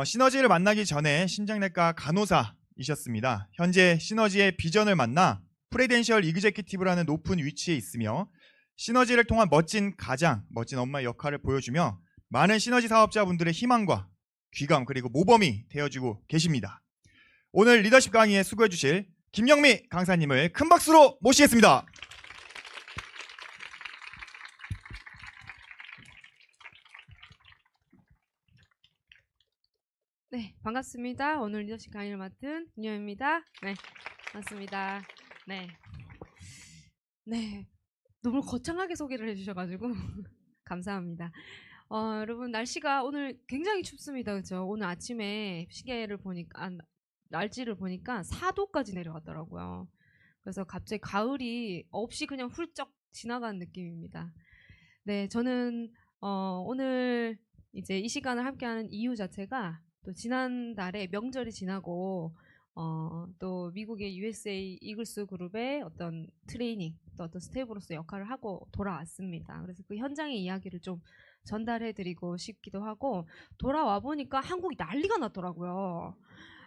시너지를 만나기 전에 심장내과 간호사이셨습니다. 현재 시너지의 비전을 만나 프레덴셜 이그제큐티브라는 높은 위치에 있으며 시너지를 통한 멋진 가장, 멋진 엄마의 역할을 보여주며 많은 시너지 사업자분들의 희망과 귀감 그리고 모범이 되어주고 계십니다. 오늘 리더십 강의에 수고해 주실 김영미 강사님을 큰 박수로 모시겠습니다. 네, 반갑습니다. 오늘 리더십 강의를 맡은 김영미입니다. 네, 반갑습니다. 네, 너무 거창하게 소개를 해주셔가지고 감사합니다. 여러분 날씨가 오늘 굉장히 춥습니다, 그렇죠? 오늘 아침에 시계를 보니까 날씨를 보니까 4도까지 내려갔더라고요. 그래서 갑자기 가을이 없이 그냥 훌쩍 지나간 느낌입니다. 네, 저는 오늘 이제 이 시간을 함께하는 이유 자체가 또 지난달에 명절이 지나고 또 미국의 USA 이글스 그룹의 어떤 트레이닝 또 어떤 스텝으로서 역할을 하고 돌아왔습니다. 그래서 그 현장의 이야기를 좀 전달해드리고 싶기도 하고 돌아와 보니까 한국이 난리가 났더라고요.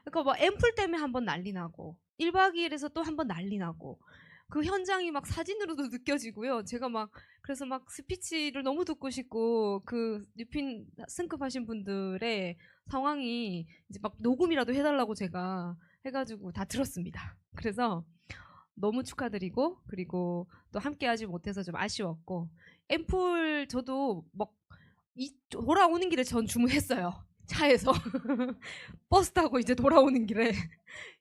그러니까 뭐 앰플 때문에 한번 난리 나고 1박 2일에서 또 한번 난리 나고 그 현장이 막 사진으로도 느껴지고요. 제가 막 그래서 막 스피치를 너무 듣고 싶고 그 뉴핀 승급하신 분들의 상황이 이제 막 녹음이라도 해달라고 제가 해가지고 다 들었습니다. 그래서 너무 축하드리고 그리고 또 함께하지 못해서 좀 아쉬웠고 앰플 저도 막 돌아오는 길에 전 주문했어요. 차에서 버스 타고 이제 돌아오는 길에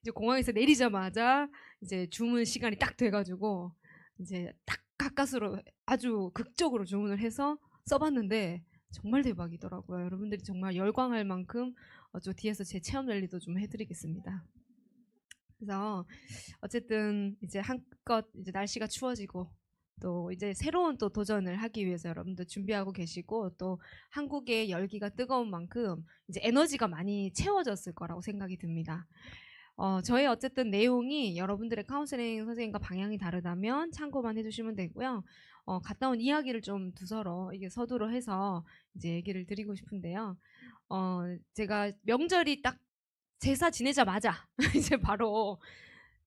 이제 공항에서 내리자마자 이제 주문 시간이 딱 돼가지고 이제 딱 가까스로 아주 극적으로 주문을 해서 써봤는데 정말 대박이더라고요. 여러분들이 정말 열광할 만큼 저 뒤에서 제 체험 랠리도 좀 해드리겠습니다. 그래서 어쨌든 이제 한껏 이제 날씨가 추워지고 또 이제 새로운 또 도전을 하기 위해서 여러분들 준비하고 계시고 또 한국의 열기가 뜨거운 만큼 이제 에너지가 많이 채워졌을 거라고 생각이 듭니다. 저희 어쨌든 내용이 여러분들의 카운셀링 선생님과 방향이 다르다면 참고만 해주시면 되고요. 갔다 온 이야기를 좀 두서로 이게 서두로 해서 이제 얘기를 드리고 싶은데요. 제가 명절이 딱 제사 지내자마자 이제 바로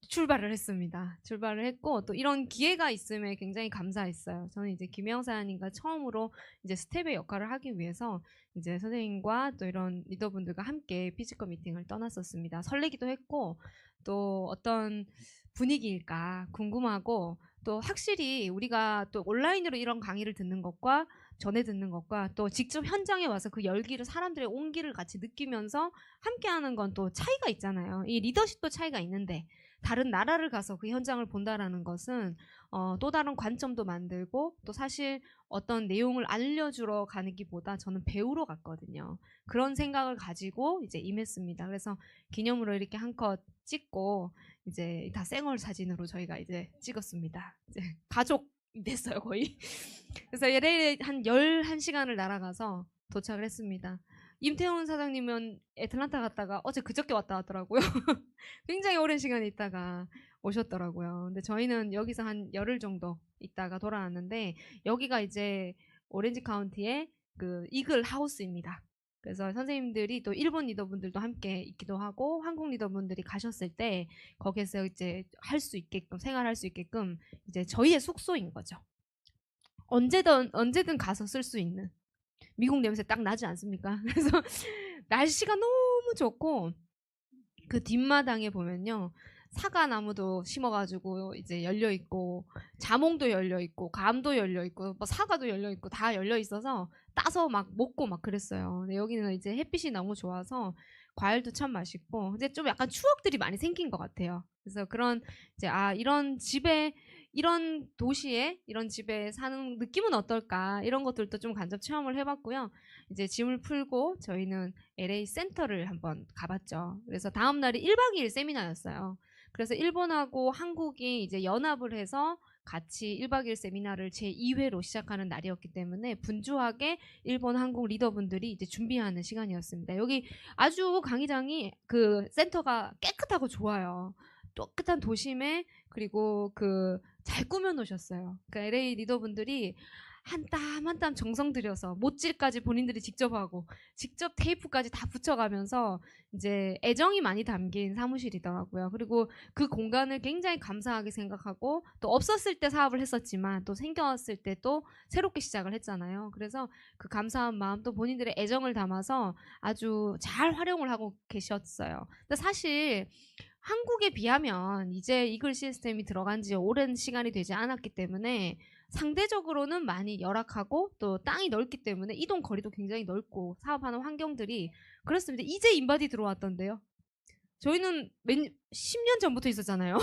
출발을 했습니다. 출발을 했고 또 이런 기회가 있음에 굉장히 감사했어요. 저는 이제 김영사님과 처음으로 이제 스텝의 역할을 하기 위해서 이제 선생님과 또 이런 리더분들과 함께 피지컬 미팅을 떠났었습니다. 설레기도 했고 또 어떤 분위기일까 궁금하고 또 확실히 우리가 또 온라인으로 이런 강의를 듣는 것과 전에 듣는 것과 또 직접 현장에 와서 그 열기를 사람들의 온기를 같이 느끼면서 함께하는 건 또 차이가 있잖아요. 이 리더십도 차이가 있는데 다른 나라를 가서 그 현장을 본다라는 것은 또 다른 관점도 만들고 또 사실 어떤 내용을 알려주러 가기보다 저는 배우러 갔거든요. 그런 생각을 가지고 이제 임했습니다. 그래서 기념으로 이렇게 한컷 찍고 이제 다 생얼 사진으로 저희가 이제 찍었습니다. 이제 가족 됐어요 거의. 그래서 LA에 한 11시간을 날아가서 도착을 했습니다. 임태훈 사장님은 애틀란타 갔다가 어제 그저께 왔다 하더라고요. 굉장히 오랜 시간 있다가 오셨더라고요. 근데 저희는 여기서 한 열흘 정도 있다가 돌아왔는데 여기가 이제 오렌지 카운티의 그 이글 하우스입니다. 그래서 선생님들이 또 일본 리더분들도 함께 있기도 하고 한국 리더분들이 가셨을 때 거기서 이제 할 수 있게끔 생활할 수 있게끔 이제 저희의 숙소인 거죠. 언제든 가서 쓸 수 있는 미국 냄새 딱 나지 않습니까? 그래서 날씨가 너무 좋고 그 뒷마당에 보면요 사과나무도 심어가지고 이제 열려 있고 자몽도 열려 있고 감도 열려 있고 뭐 사과도 열려 있고 다 열려 있어서 따서 막 먹고 막 그랬어요. 근데 여기는 이제 햇빛이 너무 좋아서 과일도 참 맛있고 이제 좀 약간 추억들이 많이 생긴 것 같아요. 그래서 그런 이제 이런 집에 이런 도시에 이런 집에 사는 느낌은 어떨까 이런 것들도 좀 간접 체험을 해봤고요. 이제 짐을 풀고 저희는 LA 센터를 한번 가봤죠. 그래서 다음 날이 1박 2일 세미나였어요. 그래서 일본하고 한국이 이제 연합을 해서 같이 1박 2일 세미나를 제2회로 시작하는 날이었기 때문에 분주하게 일본 한국 리더분들이 이제 준비하는 시간이었습니다. 여기 아주 강의장이 그 센터가 깨끗하고 좋아요. 깨끗한 도심에 그리고 그 잘 꾸며 놓으셨어요. 그러니까 LA 리더분들이 한 땀 한 땀 정성 들여서 못질까지 본인들이 직접 하고 직접 테이프까지 다 붙여가면서 이제 애정이 많이 담긴 사무실이더라고요. 그리고 그 공간을 굉장히 감사하게 생각하고 또 없었을 때 사업을 했었지만 또 생겼을 때 또 새롭게 시작을 했잖아요. 그래서 그 감사한 마음 또 본인들의 애정을 담아서 아주 잘 활용을 하고 계셨어요. 근데 사실 한국에 비하면 이제 이글 시스템이 들어간 지 오랜 시간이 되지 않았기 때문에 상대적으로는 많이 열악하고 또 땅이 넓기 때문에 이동 거리도 굉장히 넓고 사업하는 환경들이 그렇습니다. 이제 인바디 들어왔던데요. 저희는 10년 전부터 있었잖아요.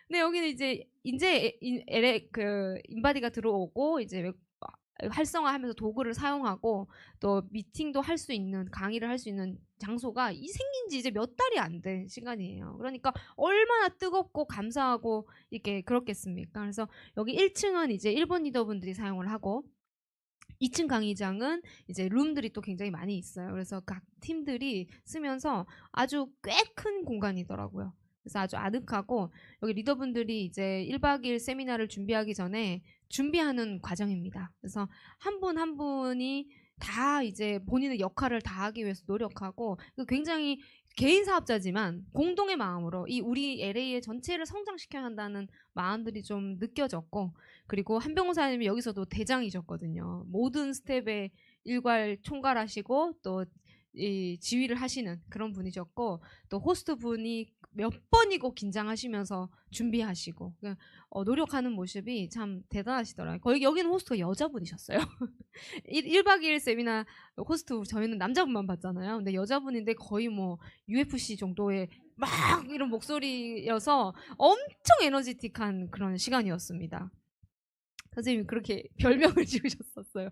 근데 여기는 이제 그 인바디가 들어오고 이제 활성화하면서 도구를 사용하고 또 미팅도 할 수 있는 강의를 할 수 있는 장소가 생긴 지 이제 몇 달이 안 된 시간이에요. 그러니까 얼마나 뜨겁고 감사하고 이렇게 그렇겠습니까? 그래서 여기 1층은 이제 일본 리더분들이 사용을 하고 2층 강의장은 이제 룸들이 또 굉장히 많이 있어요. 그래서 각 팀들이 쓰면서 아주 꽤 큰 공간이더라고요. 그래서 아주 아늑하고 여기 리더분들이 이제 1박 2일 세미나를 준비하기 전에 준비하는 과정입니다. 그래서 한 분 한 분이 다 이제 본인의 역할을 다하기 위해서 노력하고 굉장히 개인 사업자지만 공동의 마음으로 이 우리 LA의 전체를 성장시켜야 한다는 마음들이 좀 느껴졌고 그리고 한병호 사장님이 여기서도 대장이셨거든요. 모든 스텝에 일괄 총괄하시고 또 이 지휘를 하시는 그런 분이셨고 또 호스트 분이 몇 번이고 긴장하시면서 준비하시고 노력하는 모습이 참 대단하시더라고요. 거의 여기는 호스트가 여자분이셨어요. 1박 2일 세미나 호스트 저희는 남자분만 봤잖아요. 근데 여자분인데 거의 뭐 UFC 정도의 막 이런 목소리여서 엄청 에너지틱한 그런 시간이었습니다. 선생님이 그렇게 별명을 지으셨었어요.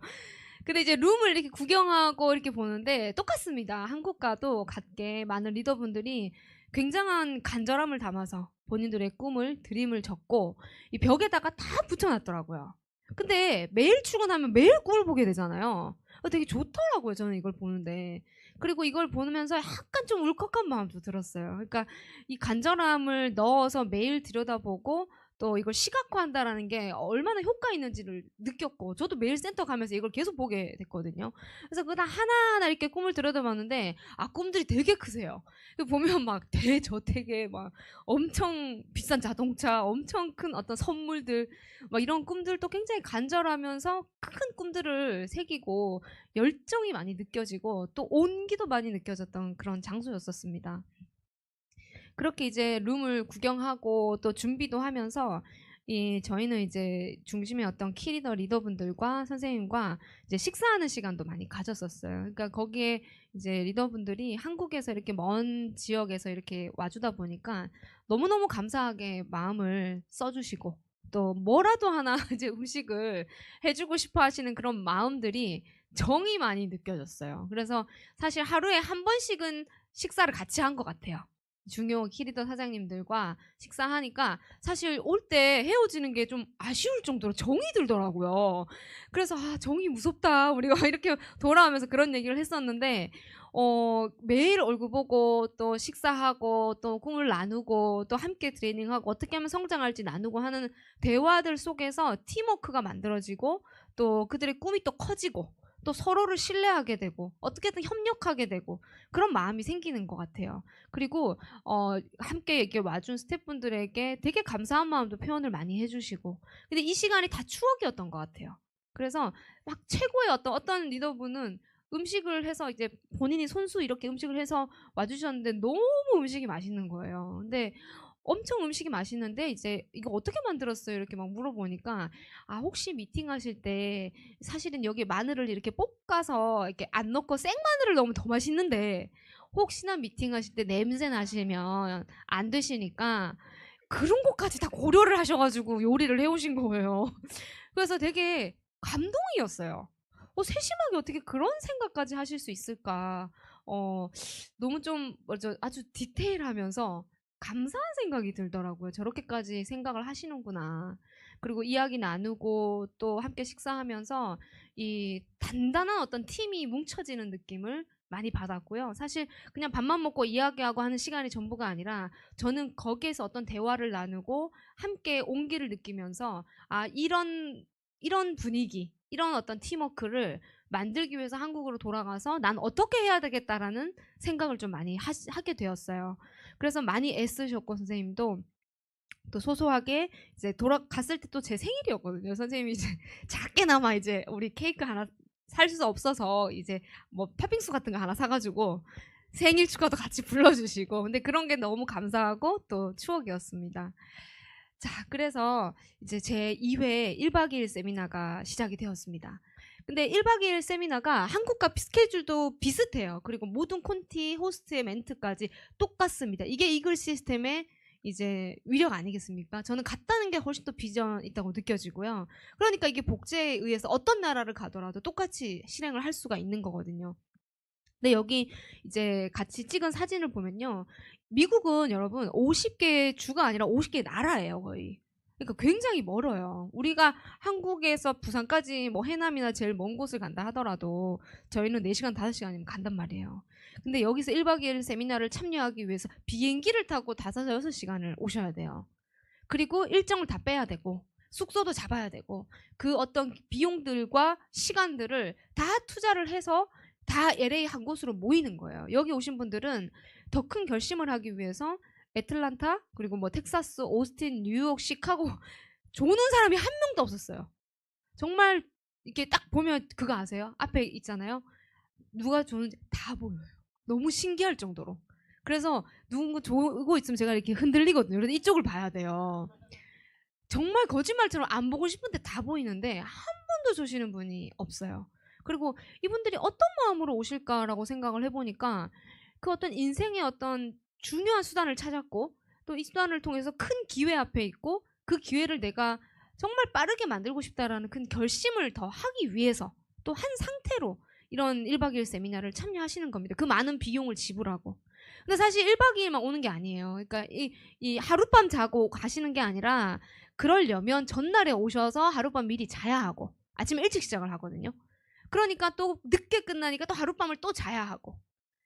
근데 이제 룸을 이렇게 구경하고 이렇게 보는데 똑같습니다. 한국과도 같게 많은 리더분들이 굉장한 간절함을 담아서 본인들의 꿈을 드림을 적고 이 벽에다가 다 붙여놨더라고요. 근데 매일 출근하면 매일 꿈을 보게 되잖아요. 되게 좋더라고요. 저는 이걸 보는데. 그리고 이걸 보면서 약간 좀 울컥한 마음도 들었어요. 그러니까 이 간절함을 넣어서 매일 들여다보고 또 이걸 시각화한다라는 게 얼마나 효과 있는지를 느꼈고 저도 매일 센터 가면서 이걸 계속 보게 됐거든요. 그래서 그다 하나하나 이렇게 꿈을 들여다봤는데 꿈들이 되게 크세요. 보면 막 대저택에 막 엄청 비싼 자동차, 엄청 큰 어떤 선물들 막 이런 꿈들도 굉장히 간절하면서 큰 꿈들을 새기고 열정이 많이 느껴지고 또 온기도 많이 느껴졌던 그런 장소였었습니다. 그렇게 이제 룸을 구경하고 또 준비도 하면서 저희는 이제 중심의 어떤 키리더 리더분들과 선생님과 이제 식사하는 시간도 많이 가졌었어요. 그러니까 거기에 이제 리더분들이 한국에서 이렇게 먼 지역에서 이렇게 와주다 보니까 너무너무 감사하게 마음을 써주시고 또 뭐라도 하나 이제 음식을 해주고 싶어 하시는 그런 마음들이 정이 많이 느껴졌어요. 그래서 사실 하루에 한 번씩은 식사를 같이 한 것 같아요. 중요 키리더 사장님들과 식사하니까 사실 올 때 헤어지는 게 좀 아쉬울 정도로 정이 들더라고요. 그래서 정이 무섭다. 우리가 이렇게 돌아오면서 그런 얘기를 했었는데 매일 얼굴 보고 또 식사하고 또 꿈을 나누고 또 함께 트레이닝하고 어떻게 하면 성장할지 나누고 하는 대화들 속에서 팀워크가 만들어지고 또 그들의 꿈이 또 커지고 또 서로를 신뢰하게 되고 어떻게든 협력하게 되고 그런 마음이 생기는 것 같아요. 그리고 함께 이렇게 와준 스태프분들에게 되게 감사한 마음도 표현을 많이 해주시고 근데 이 시간이 다 추억이었던 것 같아요. 그래서 막 최고의 어떤 리더분은 음식을 해서 이제 본인이 손수 이렇게 음식을 해서 와주셨는데 너무 음식이 맛있는 거예요. 근데 엄청 음식이 맛있는데 이제 이거 어떻게 만들었어요? 이렇게 막 물어보니까 혹시 미팅하실 때 사실은 여기 마늘을 이렇게 볶아서 이렇게 안 넣고 생마늘을 넣으면 더 맛있는데 혹시나 미팅하실 때 냄새 나시면 안 드시니까 그런 것까지 다 고려를 하셔가지고 요리를 해오신 거예요. 그래서 되게 감동이었어요. 세심하게 어떻게 그런 생각까지 하실 수 있을까? 너무 좀 아주 디테일하면서 감사한 생각이 들더라고요. 저렇게까지 생각을 하시는구나. 그리고 이야기 나누고 또 함께 식사하면서 이 단단한 어떤 팀이 뭉쳐지는 느낌을 많이 받았고요. 사실 그냥 밥만 먹고 이야기하고 하는 시간이 전부가 아니라 저는 거기에서 어떤 대화를 나누고 함께 온기를 느끼면서 이런 이런 분위기, 이런 어떤 팀워크를 만들기 위해서 한국으로 돌아가서 난 어떻게 해야 되겠다라는 생각을 좀 많이 하게 되었어요. 그래서 많이 애쓰셨고 선생님도 또 소소하게 이제 돌아갔을 때 또 제 생일이었거든요. 선생님이 이제 작게나마 이제 우리 케이크 하나 살 수 없어서 이제 뭐 팥빙수 같은 거 하나 사가지고 생일 축하도 같이 불러주시고 근데 그런 게 너무 감사하고 또 추억이었습니다. 자, 그래서 이제 제 2회 1박 2일 세미나가 시작이 되었습니다. 근데 1박 2일 세미나가 한국과 스케줄도 비슷해요. 그리고 모든 콘티, 호스트의 멘트까지 똑같습니다. 이게 이글 시스템의 이제 위력 아니겠습니까? 저는 갔다는 게 훨씬 더 비전 있다고 느껴지고요. 그러니까 이게 복제에 의해서 어떤 나라를 가더라도 똑같이 실행을 할 수가 있는 거거든요. 근데 여기 이제 같이 찍은 사진을 보면요. 미국은 여러분 50개 주가 아니라 50개 나라예요, 거의. 그러니까 굉장히 멀어요. 우리가 한국에서 부산까지 뭐 해남이나 제일 먼 곳을 간다 하더라도 저희는 4시간, 5시간이면 간단 말이에요. 근데 여기서 1박 2일 세미나를 참여하기 위해서 비행기를 타고 5, 6시간을 오셔야 돼요. 그리고 일정을 다 빼야 되고 숙소도 잡아야 되고 그 어떤 비용들과 시간들을 다 투자를 해서 다 LA 한 곳으로 모이는 거예요. 여기 오신 분들은 더 큰 결심을 하기 위해서 애틀란타 그리고 뭐 텍사스, 오스틴, 뉴욕, 시카고 조는 사람이 한 명도 없었어요. 정말 이렇게 딱 보면 그거 아세요? 앞에 있잖아요. 누가 조는지 다 보여요. 너무 신기할 정도로. 그래서 누군가 조고 있으면 제가 이렇게 흔들리거든요. 그래서 이쪽을 봐야 돼요. 정말 거짓말처럼 안 보고 싶은데 다 보이는데 한 번도 조시는 분이 없어요. 그리고 이분들이 어떤 마음으로 오실까라고 생각을 해보니까 그 어떤 인생의 어떤 중요한 수단을 찾았고 또 이 수단을 통해서 큰 기회 앞에 있고 그 기회를 내가 정말 빠르게 만들고 싶다라는 큰 결심을 더 하기 위해서 또 한 상태로 이런 1박 2일 세미나를 참여하시는 겁니다. 그 많은 비용을 지불하고. 근데 사실 1박 2일만 오는 게 아니에요. 그러니까 이 하룻밤 자고 가시는 게 아니라 그러려면 전날에 오셔서 하룻밤 미리 자야 하고 아침에 일찍 시작을 하거든요. 그러니까 또 늦게 끝나니까 또 하룻밤을 또 자야 하고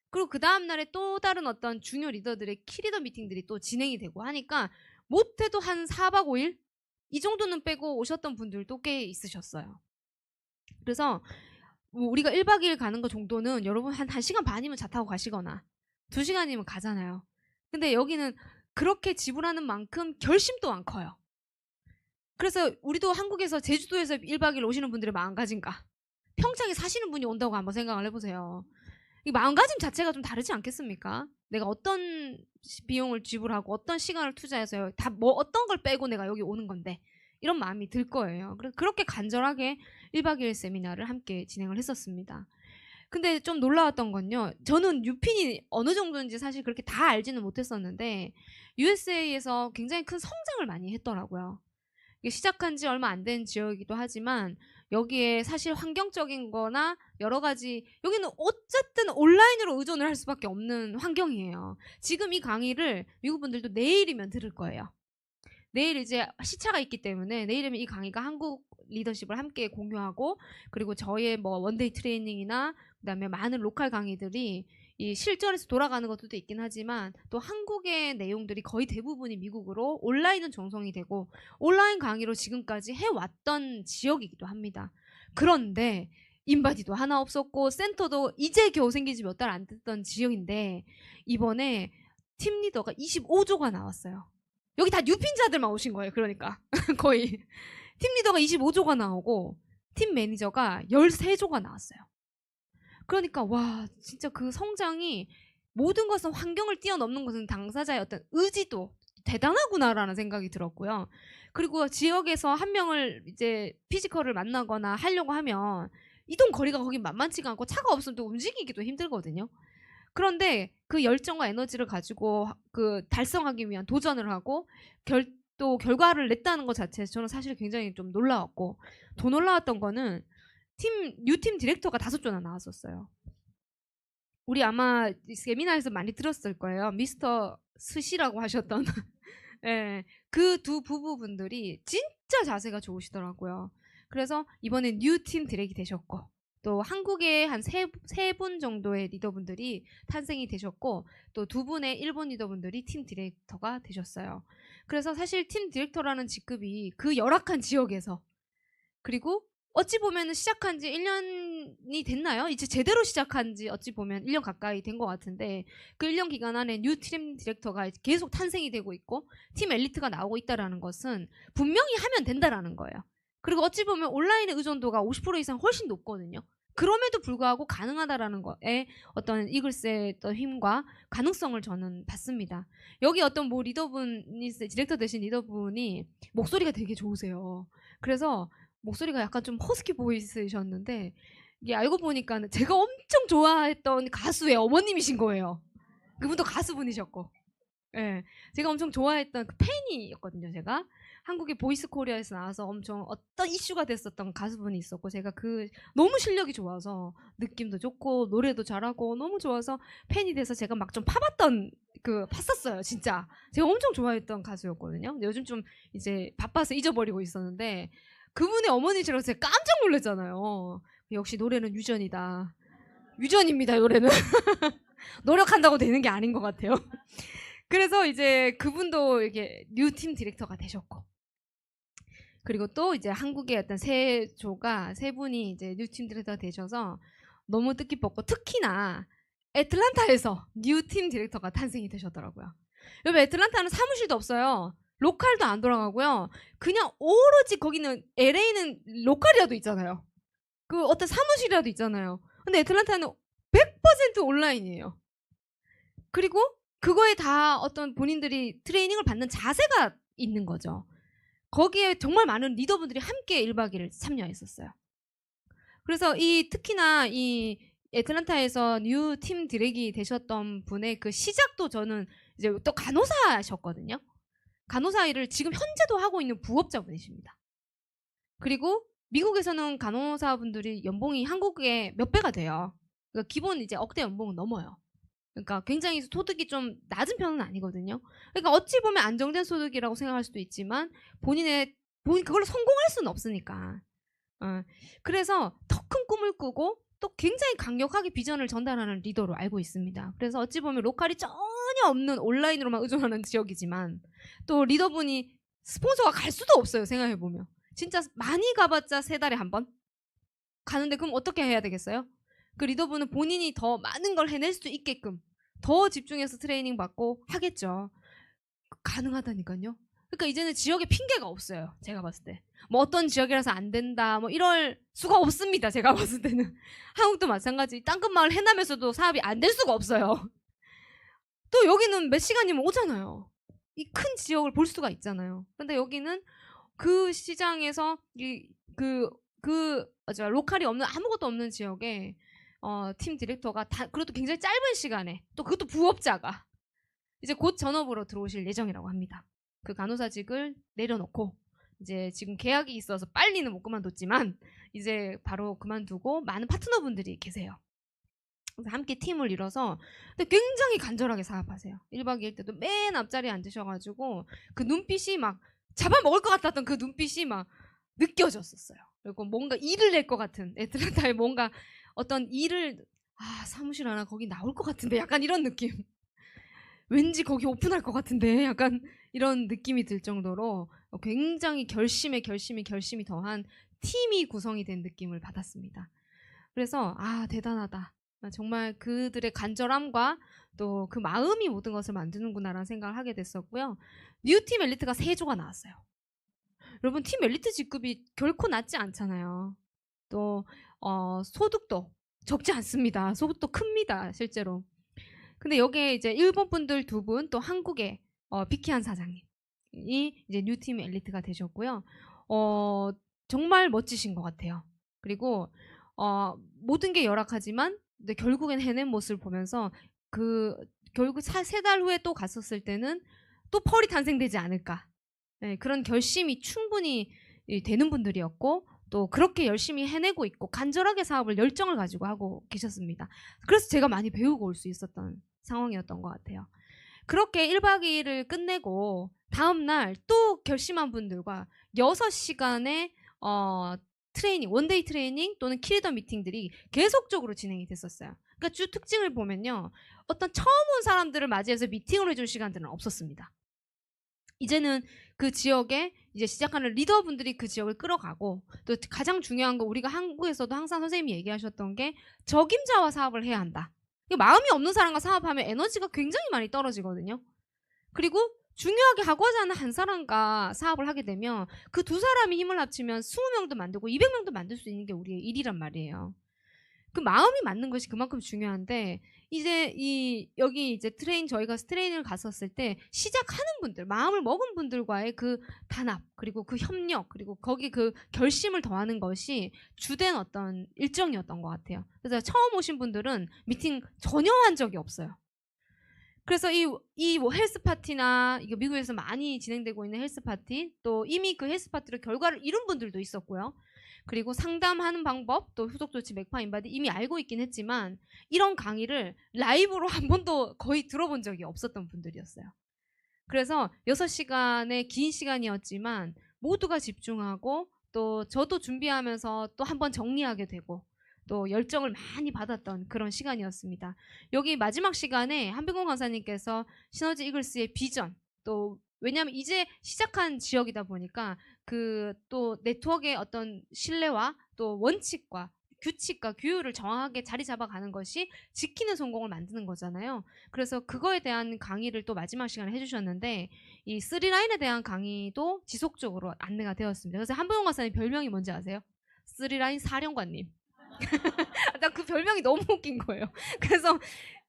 그리고 그 다음날에 또 다른 어떤 중요 리더들의 키리더 미팅들이 또 진행이 되고 하니까 못해도 한 4박 5일? 이 정도는 빼고 오셨던 분들도 꽤 있으셨어요. 그래서 뭐 우리가 1박 2일 가는 거 정도는 여러분 한 1시간 반이면 차 타고 가시거나 2시간이면 가잖아요. 근데 여기는 그렇게 지불하는 만큼 결심도 안 커요. 그래서 우리도 한국에서 제주도에서 1박 2일 오시는 분들의 마음가짐과 평창에 사시는 분이 온다고 한번 생각을 해보세요. 이 마음가짐 자체가 좀 다르지 않겠습니까? 내가 어떤 비용을 지불하고 어떤 시간을 투자해서 다 뭐 어떤 걸 빼고 내가 여기 오는 건데 이런 마음이 들 거예요. 그래서 그렇게 간절하게 1박 2일 세미나를 함께 진행을 했었습니다. 근데 좀 놀라웠던 건요. 저는 유핀이 어느 정도인지 사실 그렇게 다 알지는 못했었는데 USA에서 굉장히 큰 성장을 많이 했더라고요. 이게 시작한 지 얼마 안 된 지역이기도 하지만 여기에 사실 환경적인 거나 여러 가지 여기는 어쨌든 온라인으로 의존을 할 수밖에 없는 환경이에요. 지금 이 강의를 미국 분들도 내일이면 들을 거예요. 내일 이제 시차가 있기 때문에 내일이면 이 강의가 한국 리더십을 함께 공유하고 그리고 저의 뭐 원데이 트레이닝이나 그다음에 많은 로컬 강의들이 이 실전에서 돌아가는 것들도 있긴 하지만 또 한국의 내용들이 거의 대부분이 미국으로 온라인은 전송이 되고 온라인 강의로 지금까지 해왔던 지역이기도 합니다. 그런데 인바디도 하나 없었고 센터도 이제 겨우 생긴 지 몇 달 안 됐던 지역인데 이번에 팀 리더가 25조가 나왔어요. 여기 다 뉴핀자들만 오신 거예요. 그러니까 거의 팀 리더가 25조가 나오고 팀 매니저가 13조가 나왔어요. 그러니까 와 진짜 그 성장이 모든 것은 환경을 뛰어넘는 것은 당사자의 어떤 의지도 대단하구나라는 생각이 들었고요. 그리고 지역에서 한 명을 이제 피지컬을 만나거나 하려고 하면 이동 거리가 거긴 만만치가 않고 차가 없으면 또 움직이기도 힘들거든요. 그런데 그 열정과 에너지를 가지고 그 달성하기 위한 도전을 하고 또 결과를 냈다는 것 자체에서 저는 사실 굉장히 좀 놀라웠고 더 놀라웠던 거는 뉴팀 디렉터가 5조나 나왔었어요. 우리 아마 세미나에서 많이 들었을 거예요. 미스터 스시라고 하셨던 예, 그 두 부부분들이 진짜 자세가 좋으시더라고요. 그래서 이번에 뉴팀 디렉이 되셨고 또 한국의 한 세 분 정도의 리더분들이 탄생이 되셨고 또 2분의 일본 리더분들이 팀 디렉터가 되셨어요. 그래서 사실 팀 디렉터라는 직급이 그 열악한 지역에서 그리고 어찌 보면은 시작한 지 1년이 됐나요? 이제 제대로 시작한 지 어찌 보면 1년 가까이 된 것 같은데 그 1년 기간 안에 뉴 팀 디렉터가 계속 탄생이 되고 있고 팀 엘리트가 나오고 있다라는 것은 분명히 하면 된다라는 거예요. 그리고 어찌 보면 온라인의 의존도가 50% 이상 훨씬 높거든요. 그럼에도 불구하고 가능하다라는 거에 어떤 이글스의 어떤 힘과 가능성을 저는 봤습니다. 여기 어떤 뭐 리더분이 디렉터 되신 리더분이 목소리가 되게 좋으세요. 그래서 목소리가 약간 좀 허스키 보이스셨는데 이게 알고 보니까 제가 엄청 좋아했던 가수의 어머님이신 거예요. 그분도 가수분이셨고, 예, 제가 엄청 좋아했던 그 팬이었거든요. 제가 한국의 보이스 코리아에서 나와서 엄청 어떤 이슈가 됐었던 가수분이 있었고, 제가 그 너무 실력이 좋아서 느낌도 좋고 노래도 잘하고 너무 좋아서 팬이 돼서 제가 막 좀 파봤던 팠었어요. 진짜 제가 엄청 좋아했던 가수였거든요. 근데 요즘 좀 이제 바빠서 잊어버리고 있었는데. 그분의 어머니시라고 제가 깜짝 놀랐잖아요. 역시 노래는 유전이다. 유전입니다, 노래는. 노력한다고 되는 게 아닌 것 같아요. 그래서 이제 그분도 이렇게 뉴 팀 디렉터가 되셨고, 그리고 또 이제 한국의 어떤 세 분이 이제 뉴 팀 디렉터가 되셔서 너무 뜻깊었고, 특히나 애틀란타에서 뉴 팀 디렉터가 탄생이 되셨더라고요. 여러분, 애틀란타는 사무실도 없어요. 로컬도 안 돌아가고요. 그냥 오로지 거기는 LA는 로컬이라도 있잖아요. 그 어떤 사무실이라도 있잖아요. 근데 애틀란타는 100% 온라인이에요. 그리고 그거에 다 어떤 본인들이 트레이닝을 받는 자세가 있는 거죠. 거기에 정말 많은 리더분들이 함께 1박 2일 참여했었어요. 그래서 특히나 이 애틀란타에서 뉴 팀 디렉이 되셨던 분의 그 시작도 저는 이제 또 간호사셨거든요. 간호사 일을 지금 현재도 하고 있는 부업자분이십니다. 그리고 미국에서는 간호사분들이 연봉이 한국의 몇 배가 돼요. 그러니까 기본 이제 억대 연봉은 넘어요. 그러니까 굉장히 소득이 좀 낮은 편은 아니거든요. 그러니까 어찌 보면 안정된 소득이라고 생각할 수도 있지만 본인 그걸로 성공할 수는 없으니까. 그래서 더 큰 꿈을 꾸고 또 굉장히 강력하게 비전을 전달하는 리더로 알고 있습니다. 그래서 어찌 보면 로컬이 전혀 없는 온라인으로만 의존하는 지역이지만 또 리더분이 스폰서가 갈 수도 없어요. 생각해보면 진짜 많이 가봤자 3달에 한 번 가는데, 그럼 어떻게 해야 되겠어요? 그 리더분은 본인이 더 많은 걸 해낼 수 있게끔 더 집중해서 트레이닝 받고 하겠죠. 가능하다니까요. 그러니까 이제는 지역에 핑계가 없어요. 제가 봤을 때 뭐 어떤 지역이라서 안 된다 뭐 이럴 수가 없습니다. 제가 봤을 때는 한국도 마찬가지. 땅끝마을 해남에서도 사업이 안 될 수가 없어요. 또 여기는 몇 시간이면 오잖아요. 이 큰 지역을 볼 수가 있잖아요. 근데 여기는 그 시장에서 로컬이 없는 아무것도 없는 지역에 팀 디렉터가 그래도 굉장히 짧은 시간에, 또 그것도 부업자가 이제 곧 전업으로 들어오실 예정이라고 합니다. 그 간호사직을 내려놓고 이제 지금 계약이 있어서 빨리는 못 그만뒀지만 이제 바로 그만두고 많은 파트너분들이 계세요. 그래서 함께 팀을 이뤄서 근데 굉장히 간절하게 사업하세요. 1박 2일 때도 맨 앞자리에 앉으셔가지고 그 눈빛이 막 잡아먹을 것 같았던 그 눈빛이 막 느껴졌었어요. 그리고 뭔가 일을 낼 것 같은, 애틀란타에 뭔가 어떤 일을 사무실 하나 거기 나올 것 같은데 약간 이런 느낌. 왠지 거기 오픈할 것 같은데 약간 이런 느낌이 들 정도로 굉장히 결심이 더한 팀이 구성이 된 느낌을 받았습니다. 그래서 대단하다. 정말 그들의 간절함과 또 그 마음이 모든 것을 만드는구나라는 생각을 하게 됐었고요. 뉴팀 엘리트가 3조가 나왔어요. 여러분, 팀 엘리트 직급이 결코 낮지 않잖아요. 또 소득도 적지 않습니다. 소득도 큽니다, 실제로. 근데 여기에 이제 일본 분들 2분, 또 한국의 비키한 사장님이 이제 뉴팀 엘리트가 되셨고요. 정말 멋지신 것 같아요. 그리고 모든 게 열악하지만 근데 결국엔 해낸 모습을 보면서 결국 3달 후에 또 갔었을 때는 또 펄이 탄생되지 않을까. 네, 그런 결심이 충분히 되는 분들이었고, 또 그렇게 열심히 해내고 있고 간절하게 사업을 열정을 가지고 하고 계셨습니다. 그래서 제가 많이 배우고 올 수 있었던 상황이었던 것 같아요. 그렇게 1박 2일을 끝내고 다음날 또 결심한 분들과 6시간의 트레이닝, 원데이 트레이닝 또는 키리더 미팅들이 계속적으로 진행이 됐었어요. 그러니까 주 특징을 보면요, 어떤 처음 온 사람들을 맞이해서 미팅을 해줄 시간들은 없었습니다. 이제는 그 지역에 이제 시작하는 리더분들이 그 지역을 끌어가고, 또 가장 중요한 거 우리가 한국에서도 항상 선생님이 얘기하셨던 게 적임자와 사업을 해야 한다. 마음이 없는 사람과 사업하면 에너지가 굉장히 많이 떨어지거든요. 그리고 중요하게 하고자 하는 한 사람과 사업을 하게 되면 그 두 사람이 힘을 합치면 20명도 만들고 200명도 만들 수 있는 게 우리의 일이란 말이에요. 그 마음이 맞는 것이 그만큼 중요한데, 이제 여기 이제 저희가 트레이닝을 갔었을 때 시작하는 분들, 마음을 먹은 분들과의 그 단합, 그리고 그 협력, 그리고 거기 그 결심을 더하는 것이 주된 어떤 일정이었던 것 같아요. 그래서 처음 오신 분들은 미팅 전혀 한 적이 없어요. 그래서 이 헬스 파티나 이거 미국에서 많이 진행되고 있는 헬스 파티, 또 이미 그 헬스 파티로 결과를 이룬 분들도 있었고요. 그리고 상담하는 방법, 또 후속 조치, 맥파 인바디 이미 알고 있긴 했지만 이런 강의를 라이브로 한 번도 거의 들어본 적이 없었던 분들이었어요. 그래서 6시간의 긴 시간이었지만 모두가 집중하고, 또 저도 준비하면서 또 한 번 정리하게 되고, 또 열정을 많이 받았던 그런 시간이었습니다. 여기 마지막 시간에 한병곤 강사님께서 시너지 이글스의 비전, 또 왜냐하면 이제 시작한 지역이다 보니까 그 또 네트워크의 어떤 신뢰와 또 원칙과 규칙과 규율을 정확하게 자리 잡아가는 것이 지키는 성공을 만드는 거잖아요. 그래서 그거에 대한 강의를 또 마지막 시간에 해주셨는데, 이 3라인에 대한 강의도 지속적으로 안내가 되었습니다. 그래서 한병곤 강사님 별명이 뭔지 아세요? 3라인 사령관님. 나 그 별명이 너무 웃긴 거예요. 그래서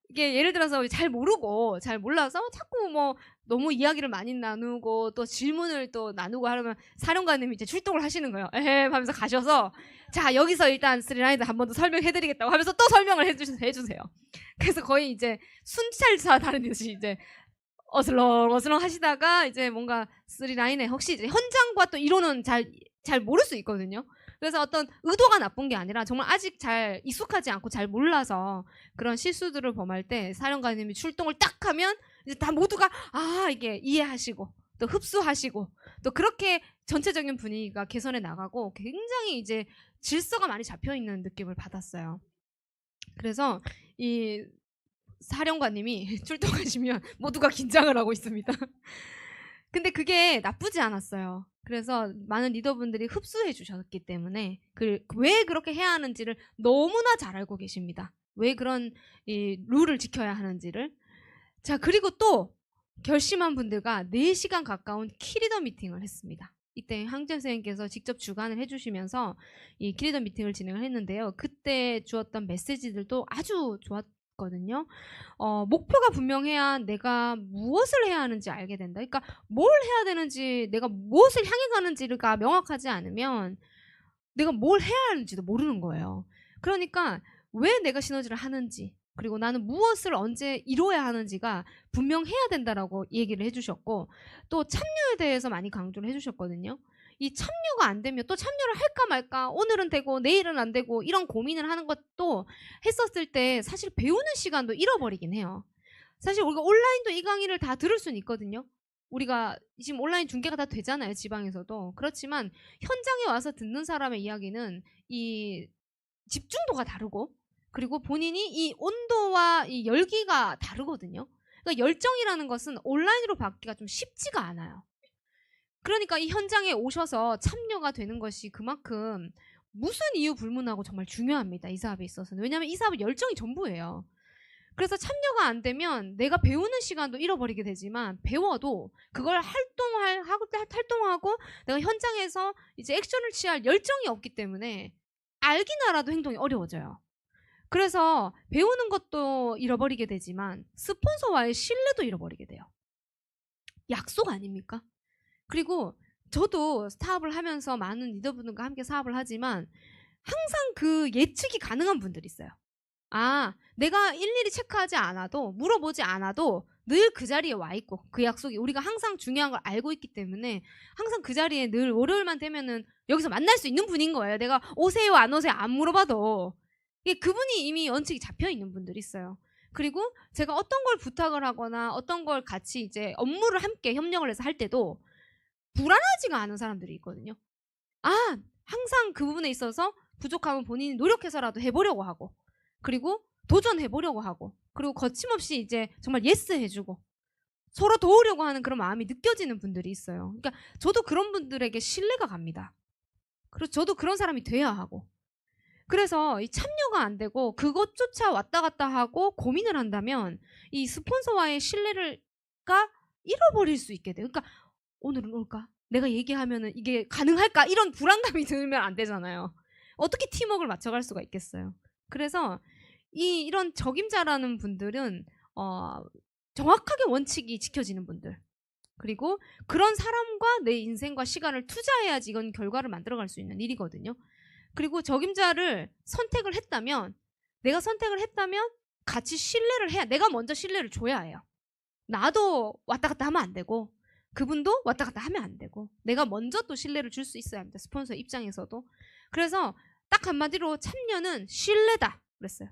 이게 예를 들어서 잘 모르고 잘 몰라서 자꾸 뭐 너무 이야기를 많이 나누고 또 질문을 또 나누고 하려면 사령관님이 이제 출동을 하시는 거예요. 에헤 하면서 가셔서 자 여기서 일단 3라인을 한 번 더 설명해드리겠다고 하면서 또 설명을 해주세요. 그래서 거의 이제 순찰사 다니듯이 이제 어슬렁 하시다가 이제 뭔가 3라인에 혹시 이제 현장과 또 이론은 잘 모를 수 있거든요. 그래서 어떤 의도가 나쁜 게 아니라 정말 아직 잘 익숙하지 않고 잘 몰라서 그런 실수들을 범할 때 사령관님이 출동을 딱 하면 이제 다 모두가 이게 이해하시고 또 흡수하시고 또 그렇게 전체적인 분위기가 개선해 나가고 굉장히 이제 질서가 많이 잡혀 있는 느낌을 받았어요. 그래서 이 사령관님이 출동하시면 모두가 긴장을 하고 있습니다. 근데 그게 나쁘지 않았어요. 그래서 많은 리더분들이 흡수해 주셨기 때문에 왜 그렇게 해야 하는지를 너무나 잘 알고 계십니다. 왜 그런 이 룰을 지켜야 하는지를. 자, 그리고 또 결심한 분들과 4시간 가까운 키리더 미팅을 했습니다. 이때 황재 선생님께서 직접 주관을 해주시면서 이 키리더 미팅을 진행을 했는데요. 그때 주었던 메시지들도 아주 좋았거든요. 목표가 분명해야 내가 무엇을 해야 하는지 알게 된다. 그러니까 뭘 해야 되는지, 내가 무엇을 향해 가는지가 명확하지 않으면 내가 뭘 해야 하는지도 모르는 거예요. 그러니까 왜 내가 시너지를 하는지, 그리고 나는 무엇을 언제 이루어야 하는지가 분명해야 된다라고 얘기를 해주셨고, 또 참여에 대해서 많이 강조를 해주셨거든요. 이 참여가 안 되면 또 참여를 할까 말까, 오늘은 되고 내일은 안 되고 이런 고민을 하는 것도 했었을 때 사실 배우는 시간도 잃어버리긴 해요. 사실 우리가 온라인도 이 강의를 다 들을 수는 있거든요. 우리가 지금 온라인 중계가 다 되잖아요, 지방에서도. 그렇지만 현장에 와서 듣는 사람의 이야기는 이 집중도가 다르고, 그리고 본인이 이 온도와 이 열기가 다르거든요. 그러니까 열정이라는 것은 온라인으로 받기가 좀 쉽지가 않아요. 그러니까 이 현장에 오셔서 참여가 되는 것이 그만큼 무슨 이유 불문하고 정말 중요합니다. 이 사업에 있어서는. 왜냐하면 이 사업은 열정이 전부예요. 그래서 참여가 안 되면 내가 배우는 시간도 잃어버리게 되지만, 배워도 그걸 활동하고 내가 현장에서 이제 액션을 취할 열정이 없기 때문에 알긴 알아도 행동이 어려워져요. 그래서 배우는 것도 잃어버리게 되지만 스폰서와의 신뢰도 잃어버리게 돼요. 약속 아닙니까? 그리고 저도 사업을 하면서 많은 리더분들과 함께 사업을 하지만 항상 그 예측이 가능한 분들이 있어요. 내가 일일이 체크하지 않아도, 물어보지 않아도 늘 그 자리에 와 있고, 그 약속이 우리가 항상 중요한 걸 알고 있기 때문에 항상 그 자리에 늘 월요일만 되면은 여기서 만날 수 있는 분인 거예요. 내가 오세요 안 오세요 안 물어봐도 그분이 이미 원칙이 잡혀 있는 분들이 있어요. 그리고 제가 어떤 걸 부탁을 하거나 어떤 걸 같이 이제 업무를 함께 협력을 해서 할 때도 불안하지가 않은 사람들이 있거든요. 항상 그 부분에 있어서 부족하면 본인이 노력해서라도 해보려고 하고, 그리고 도전해보려고 하고, 그리고 거침없이 이제 정말 예스 해주고, 서로 도우려고 하는 그런 마음이 느껴지는 분들이 있어요. 그러니까 저도 그런 분들에게 신뢰가 갑니다. 그리고 저도 그런 사람이 돼야 하고. 그래서 이 참여가 안 되고 그것조차 왔다 갔다 하고 고민을 한다면 이 스폰서와의 신뢰가 잃어버릴 수 있게 돼요. 그러니까 오늘은 올까? 내가 얘기하면은 이게 가능할까? 이런 불안감이 들면 안 되잖아요. 어떻게 팀워크를 맞춰갈 수가 있겠어요. 그래서 이런 적임자라는 분들은 정확하게 원칙이 지켜지는 분들, 그리고 그런 사람과 내 인생과 시간을 투자해야지 이건 결과를 만들어갈 수 있는 일이거든요. 그리고 적임자를 선택을 했다면, 내가 선택을 했다면 같이 신뢰를 해야, 내가 먼저 신뢰를 줘야 해요. 나도 왔다 갔다 하면 안 되고 그분도 왔다 갔다 하면 안 되고, 내가 먼저 또 신뢰를 줄 수 있어야 합니다. 스폰서 입장에서도. 그래서 딱 한마디로 참여는 신뢰다 그랬어요.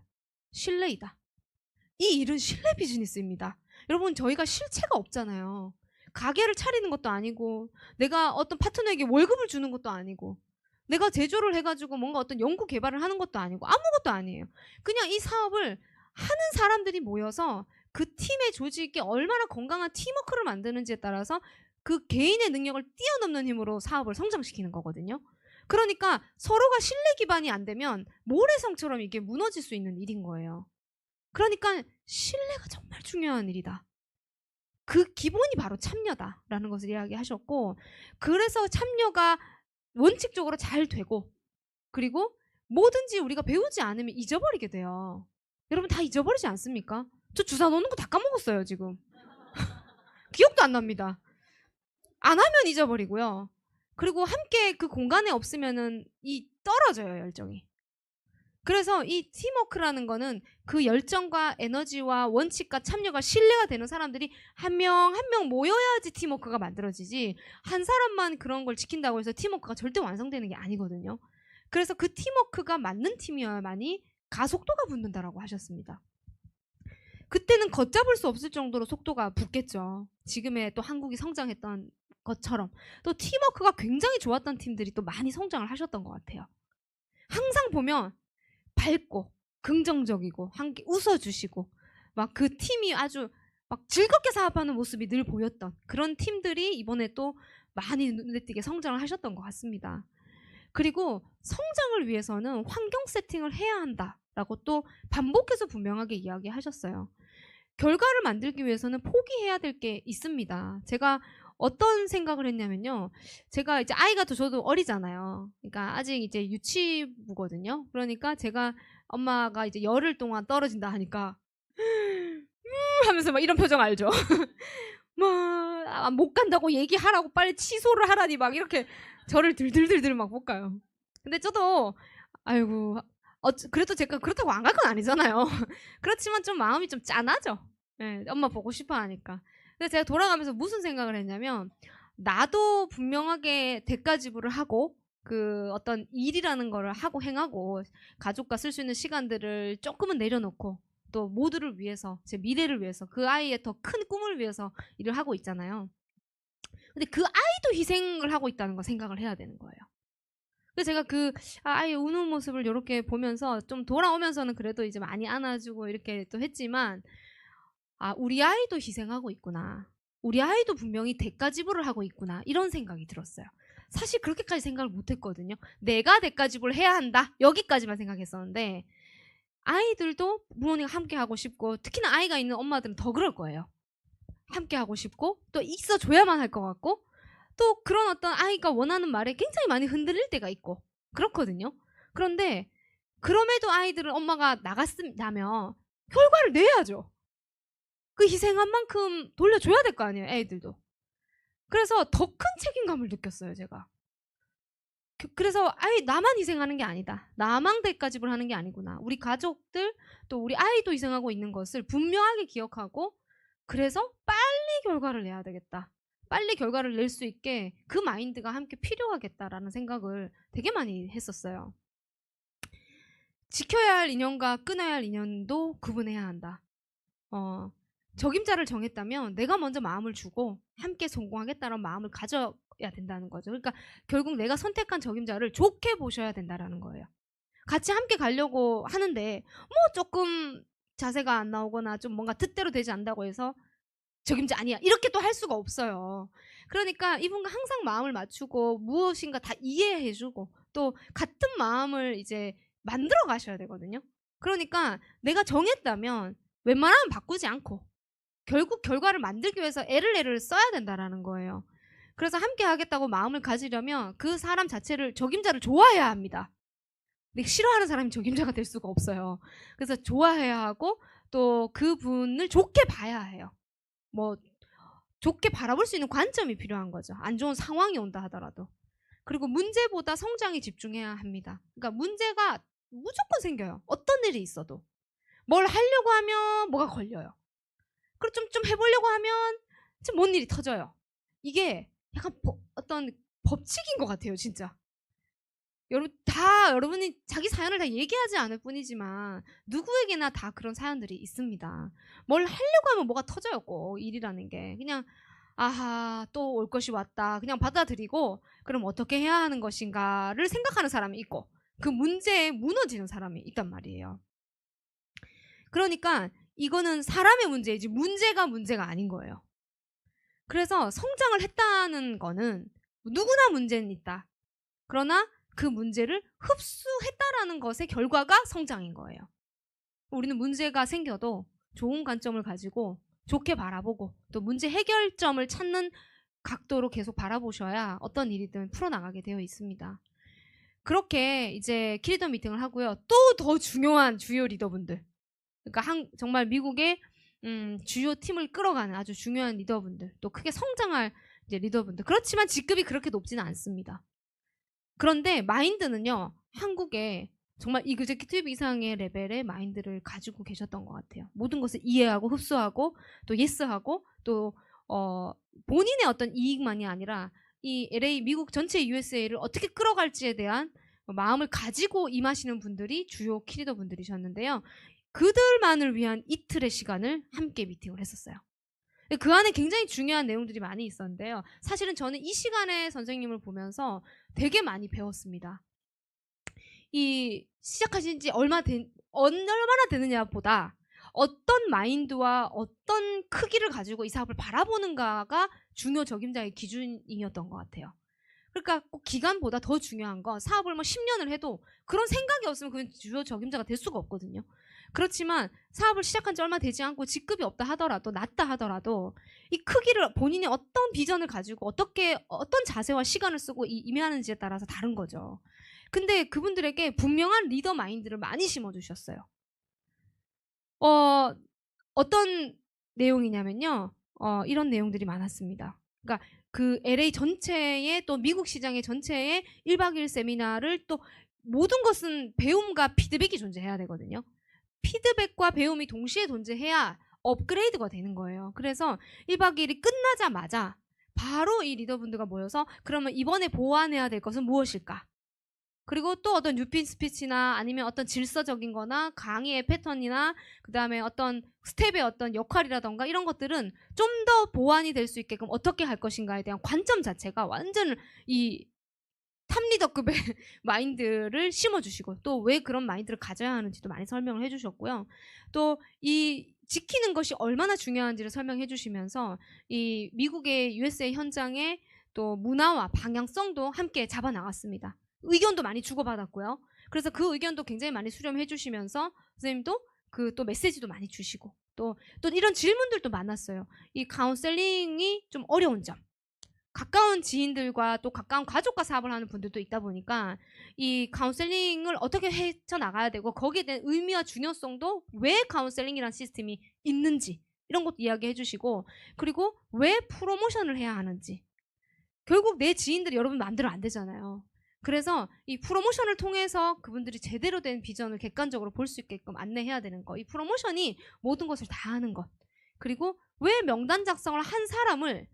신뢰이다. 이 일은 신뢰 비즈니스입니다. 여러분, 저희가 실체가 없잖아요. 가게를 차리는 것도 아니고, 내가 어떤 파트너에게 월급을 주는 것도 아니고, 내가 제조를 해가지고 뭔가 어떤 연구 개발을 하는 것도 아니고, 아무것도 아니에요. 그냥 이 사업을 하는 사람들이 모여서 그 팀의 조직이 얼마나 건강한 팀워크를 만드는지에 따라서 그 개인의 능력을 뛰어넘는 힘으로 사업을 성장시키는 거거든요. 그러니까 서로가 신뢰 기반이 안 되면 모래성처럼 이게 무너질 수 있는 일인 거예요. 그러니까 신뢰가 정말 중요한 일이다. 그 기본이 바로 참여다라는 것을 이야기하셨고, 그래서 참여가 원칙적으로 잘 되고, 그리고 뭐든지 우리가 배우지 않으면 잊어버리게 돼요. 여러분 다 잊어버리지 않습니까? 저 주사 놓는 거 다 까먹었어요 지금. 기억도 안 납니다. 안 하면 잊어버리고요. 그리고 함께 그 공간에 없으면은 떨어져요, 열정이. 그래서 이 팀워크라는 거는 그 열정과 에너지와 원칙과 참여가 신뢰가 되는 사람들이 한 명 한 명 모여야지 팀워크가 만들어지지, 한 사람만 그런 걸 지킨다고 해서 팀워크가 절대 완성되는 게 아니거든요. 그래서 그 팀워크가 맞는 팀이어야만이 가속도가 붙는다라고 하셨습니다. 그때는 걷잡을 수 없을 정도로 속도가 붙겠죠. 지금의 또 한국이 성장했던 것처럼 또 팀워크가 굉장히 좋았던 팀들이 또 많이 성장을 하셨던 것 같아요. 항상 보면 밝고 긍정적이고 함께 웃어주시고 막 그 팀이 아주 막 즐겁게 사업하는 모습이 늘 보였던 그런 팀들이 이번에 또 많이 눈에 띄게 성장을 하셨던 것 같습니다. 그리고 성장을 위해서는 환경 세팅을 해야 한다라고 또 반복해서 분명하게 이야기하셨어요. 결과를 만들기 위해서는 포기해야 될 게 있습니다. 제가 어떤 생각을 했냐면요. 제가 이제 아이가 저도 어리잖아요. 그러니까 아직 이제 유치부거든요. 그러니까 제가 엄마가 이제 열흘 동안 떨어진다 하니까 하면서 막 이런 표정 알죠? 막 못 간다고 얘기하라고 빨리 취소를 하라니 막 이렇게 저를 들들들들 막 볶아요. 근데 저도 아이고 그래도 제가 그렇다고 안 갈 건 아니잖아요. 그렇지만 좀 마음이 좀 짠하죠. 네, 엄마 보고 싶어 하니까. 근데 제가 돌아가면서 무슨 생각을 했냐면, 나도 분명하게 대가 지불을 하고 그 어떤 일이라는 거를 하고 행하고 가족과 쓸 수 있는 시간들을 조금은 내려놓고 또 모두를 위해서, 제 미래를 위해서, 그 아이의 더 큰 꿈을 위해서 일을 하고 있잖아요. 근데 그 아이도 희생을 하고 있다는 거 생각을 해야 되는 거예요. 그래서 제가 그 아이 우는 모습을 이렇게 보면서 좀 돌아오면서는 그래도 이제 많이 안아주고 이렇게 또 했지만, 우리 아이도 희생하고 있구나. 우리 아이도 분명히 대가 지불을 하고 있구나. 이런 생각이 들었어요. 사실 그렇게까지 생각을 못 했거든요. 내가 대가 지불을 해야 한다. 여기까지만 생각했었는데, 아이들도 부모님과 함께 하고 싶고, 특히나 아이가 있는 엄마들은 더 그럴 거예요. 함께 하고 싶고, 또 있어줘야만 할 것 같고, 또 그런 어떤 아이가 원하는 말에 굉장히 많이 흔들릴 때가 있고, 그렇거든요. 그런데 그럼에도 아이들은 엄마가 나갔다면 결과를 내야죠. 그 희생한 만큼 돌려줘야 될 거 아니에요, 애들도. 그래서 더 큰 책임감을 느꼈어요, 제가. 그래서 나만 희생하는 게 아니다. 나만 대가 지불하는 게 아니구나. 우리 가족들, 또 우리 아이도 희생하고 있는 것을 분명하게 기억하고, 그래서 빨리 결과를 내야 되겠다. 빨리 결과를 낼 수 있게 그 마인드가 함께 필요하겠다라는 생각을 되게 많이 했었어요. 지켜야 할 인연과 끊어야 할 인연도 구분해야 한다. 적임자를 정했다면 내가 먼저 마음을 주고 함께 성공하겠다는 마음을 가져야 된다는 거죠. 그러니까 결국 내가 선택한 적임자를 좋게 보셔야 된다는 거예요. 같이 함께 가려고 하는데 뭐 조금 자세가 안 나오거나 좀 뭔가 뜻대로 되지 않는다고 해서 적임자 아니야. 이렇게 또 할 수가 없어요. 그러니까 이분과 항상 마음을 맞추고 무엇인가 다 이해해주고 또 같은 마음을 이제 만들어 가셔야 되거든요. 그러니까 내가 정했다면 웬만하면 바꾸지 않고 결국 결과를 만들기 위해서 애를 써야 된다라는 거예요. 그래서 함께 하겠다고 마음을 가지려면 그 사람 자체를 적임자를 좋아해야 합니다. 근데 싫어하는 사람이 적임자가 될 수가 없어요. 그래서 좋아해야 하고 또 그분을 좋게 봐야 해요. 뭐 좋게 바라볼 수 있는 관점이 필요한 거죠. 안 좋은 상황이 온다 하더라도. 그리고 문제보다 성장에 집중해야 합니다. 그러니까 문제가 무조건 생겨요. 어떤 일이 있어도. 뭘 하려고 하면 뭐가 걸려요. 그리고 좀 해보려고 하면 좀 뭔 일이 터져요. 이게 약간 어떤 법칙인 것 같아요, 진짜. 여러분이 자기 사연을 다 얘기하지 않을 뿐이지만 누구에게나 다 그런 사연들이 있습니다. 뭘 하려고 하면 뭐가 터져요, 꼭 일이라는 게. 그냥 아하, 또 올 것이 왔다. 그냥 받아들이고 그럼 어떻게 해야 하는 것인가를 생각하는 사람이 있고 그 문제에 무너지는 사람이 있단 말이에요. 그러니까 이거는 사람의 문제이지 문제가 아닌 거예요. 그래서 성장을 했다는 거는 누구나 문제는 있다. 그러나 그 문제를 흡수했다라는 것의 결과가 성장인 거예요. 우리는 문제가 생겨도 좋은 관점을 가지고 좋게 바라보고 또 문제 해결점을 찾는 각도로 계속 바라보셔야 어떤 일이든 풀어나가게 되어 있습니다. 그렇게 이제 키리더 미팅을 하고요. 또 더 중요한 주요 리더분들, 그러니까 정말 미국의 주요 팀을 끌어가는 아주 중요한 리더분들, 또 크게 성장할 이제 리더분들. 그렇지만 직급이 그렇게 높지는 않습니다. 그런데 마인드는요, 한국에 정말 이그제큐티브 이상의 레벨의 마인드를 가지고 계셨던 것 같아요. 모든 것을 이해하고 흡수하고 또 예스하고 또 본인의 어떤 이익만이 아니라 이 LA 미국 전체 USA를 어떻게 끌어갈지에 대한 마음을 가지고 임하시는 분들이 주요 키리더 분들이셨는데요. 그들만을 위한 이틀의 시간을 함께 미팅을 했었어요. 그 안에 굉장히 중요한 내용들이 많이 있었는데요. 사실은 저는 이 시간에 선생님을 보면서 되게 많이 배웠습니다. 이 시작하신 지 얼마나 되느냐보다 어떤 마인드와 어떤 크기를 가지고 이 사업을 바라보는가가 중요 적임자의 기준이었던 것 같아요. 그러니까 꼭 기간보다 더 중요한 건 사업을 뭐 10년을 해도 그런 생각이 없으면 그건 주요 적임자가 될 수가 없거든요. 그렇지만 사업을 시작한 지 얼마 되지 않고 직급이 없다 하더라도 낮다 하더라도 이 크기를 본인이 어떤 비전을 가지고 어떤 자세와 시간을 쓰고 임해하는지에 따라서 다른 거죠. 근데 그분들에게 분명한 리더 마인드를 많이 심어주셨어요. 어떤 내용이냐면요. 이런 내용들이 많았습니다. 그러니까 그 LA 전체의 또 미국 시장의 전체의 1박 2일 세미나를 또 모든 것은 배움과 피드백이 존재해야 되거든요. 피드백과 배움이 동시에 존재해야 업그레이드가 되는 거예요. 그래서 1박 2일이 끝나자마자 바로 이 리더분들과 모여서 그러면 이번에 보완해야 될 것은 무엇일까? 그리고 또 어떤 뉴핀 스피치나 아니면 어떤 질서적인 거나 강의의 패턴이나 그 다음에 어떤 스텝의 어떤 역할이라던가 이런 것들은 좀 더 보완이 될 수 있게끔 어떻게 할 것인가에 대한 관점 자체가 완전 이 탑리더급의 마인드를 심어주시고 또 왜 그런 마인드를 가져야 하는지도 많이 설명을 해주셨고요. 또 이 지키는 것이 얼마나 중요한지를 설명해 주시면서 이 미국의 USA 현장의 또 문화와 방향성도 함께 잡아 나갔습니다. 의견도 많이 주고받았고요. 그래서 그 의견도 굉장히 많이 수렴해 주시면서 선생님도 그 또 메시지도 많이 주시고 또 이런 질문들도 많았어요. 이 카운셀링이 좀 어려운 점. 가까운 지인들과 또 가까운 가족과 사업을 하는 분들도 있다 보니까 이 카운셀링을 어떻게 헤쳐나가야 되고 거기에 대한 의미와 중요성도 왜 카운셀링이라는 시스템이 있는지 이런 것도 이야기해 주시고 그리고 왜 프로모션을 해야 하는지 결국 내 지인들이 여러분 마음대로 안 되잖아요. 그래서 이 프로모션을 통해서 그분들이 제대로 된 비전을 객관적으로 볼 수 있게끔 안내해야 되는 거. 이 프로모션이 모든 것을 다 하는 것. 그리고 왜 명단 작성을 한 사람을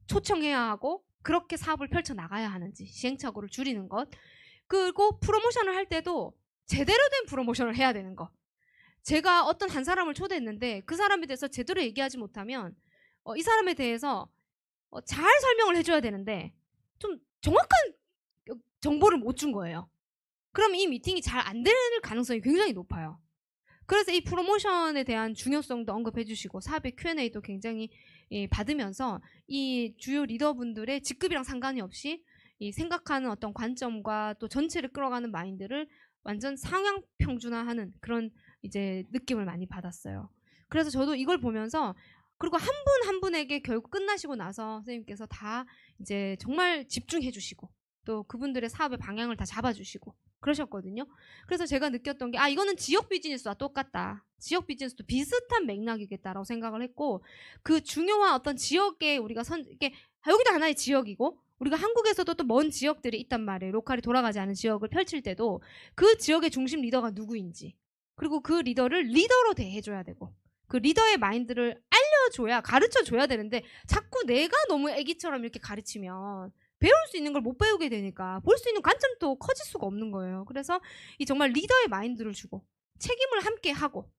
초청해야 하고 그렇게 사업을 펼쳐나가야 하는지 시행착오를 줄이는 것. 그리고 프로모션을 할 때도 제대로 된 프로모션을 해야 되는 것. 제가 어떤 한 사람을 초대했는데 그 사람에 대해서 제대로 얘기하지 못하면 이 사람에 대해서 잘 설명을 해줘야 되는데 좀 정확한 정보를 못 준 거예요. 그럼 이 미팅이 잘 안 될 가능성이 굉장히 높아요. 그래서 이 프로모션에 대한 중요성도 언급해 주시고 사업의 Q&A도 굉장히 받으면서 이 주요 리더분들의 직급이랑 상관이 없이 이 생각하는 어떤 관점과 또 전체를 끌어가는 마인드를 완전 상향 평준화하는 그런 이제 느낌을 많이 받았어요. 그래서 저도 이걸 보면서 그리고 한 분 한 분에게 결국 끝나시고 나서 선생님께서 다 이제 정말 집중해 주시고 또 그분들의 사업의 방향을 다 잡아 주시고 그러셨거든요. 그래서 제가 느꼈던 게 이거는 지역 비즈니스와 똑같다. 지역 비즈니스도 비슷한 맥락이겠다라고 생각을 했고 그 중요한 어떤 지역에 우리가 이게 여기도 하나의 지역이고 우리가 한국에서도 또 먼 지역들이 있단 말이에요. 로컬이 돌아가지 않은 지역을 펼칠 때도 그 지역의 중심 리더가 누구인지 그리고 그 리더를 리더로 대해줘야 되고 그 리더의 마인드를 알려줘야 가르쳐줘야 되는데 자꾸 내가 너무 애기처럼 이렇게 가르치면 배울 수 있는 걸 못 배우게 되니까 볼 수 있는 관점도 커질 수가 없는 거예요. 그래서 이 정말 리더의 마인드를 주고 책임을 함께 하고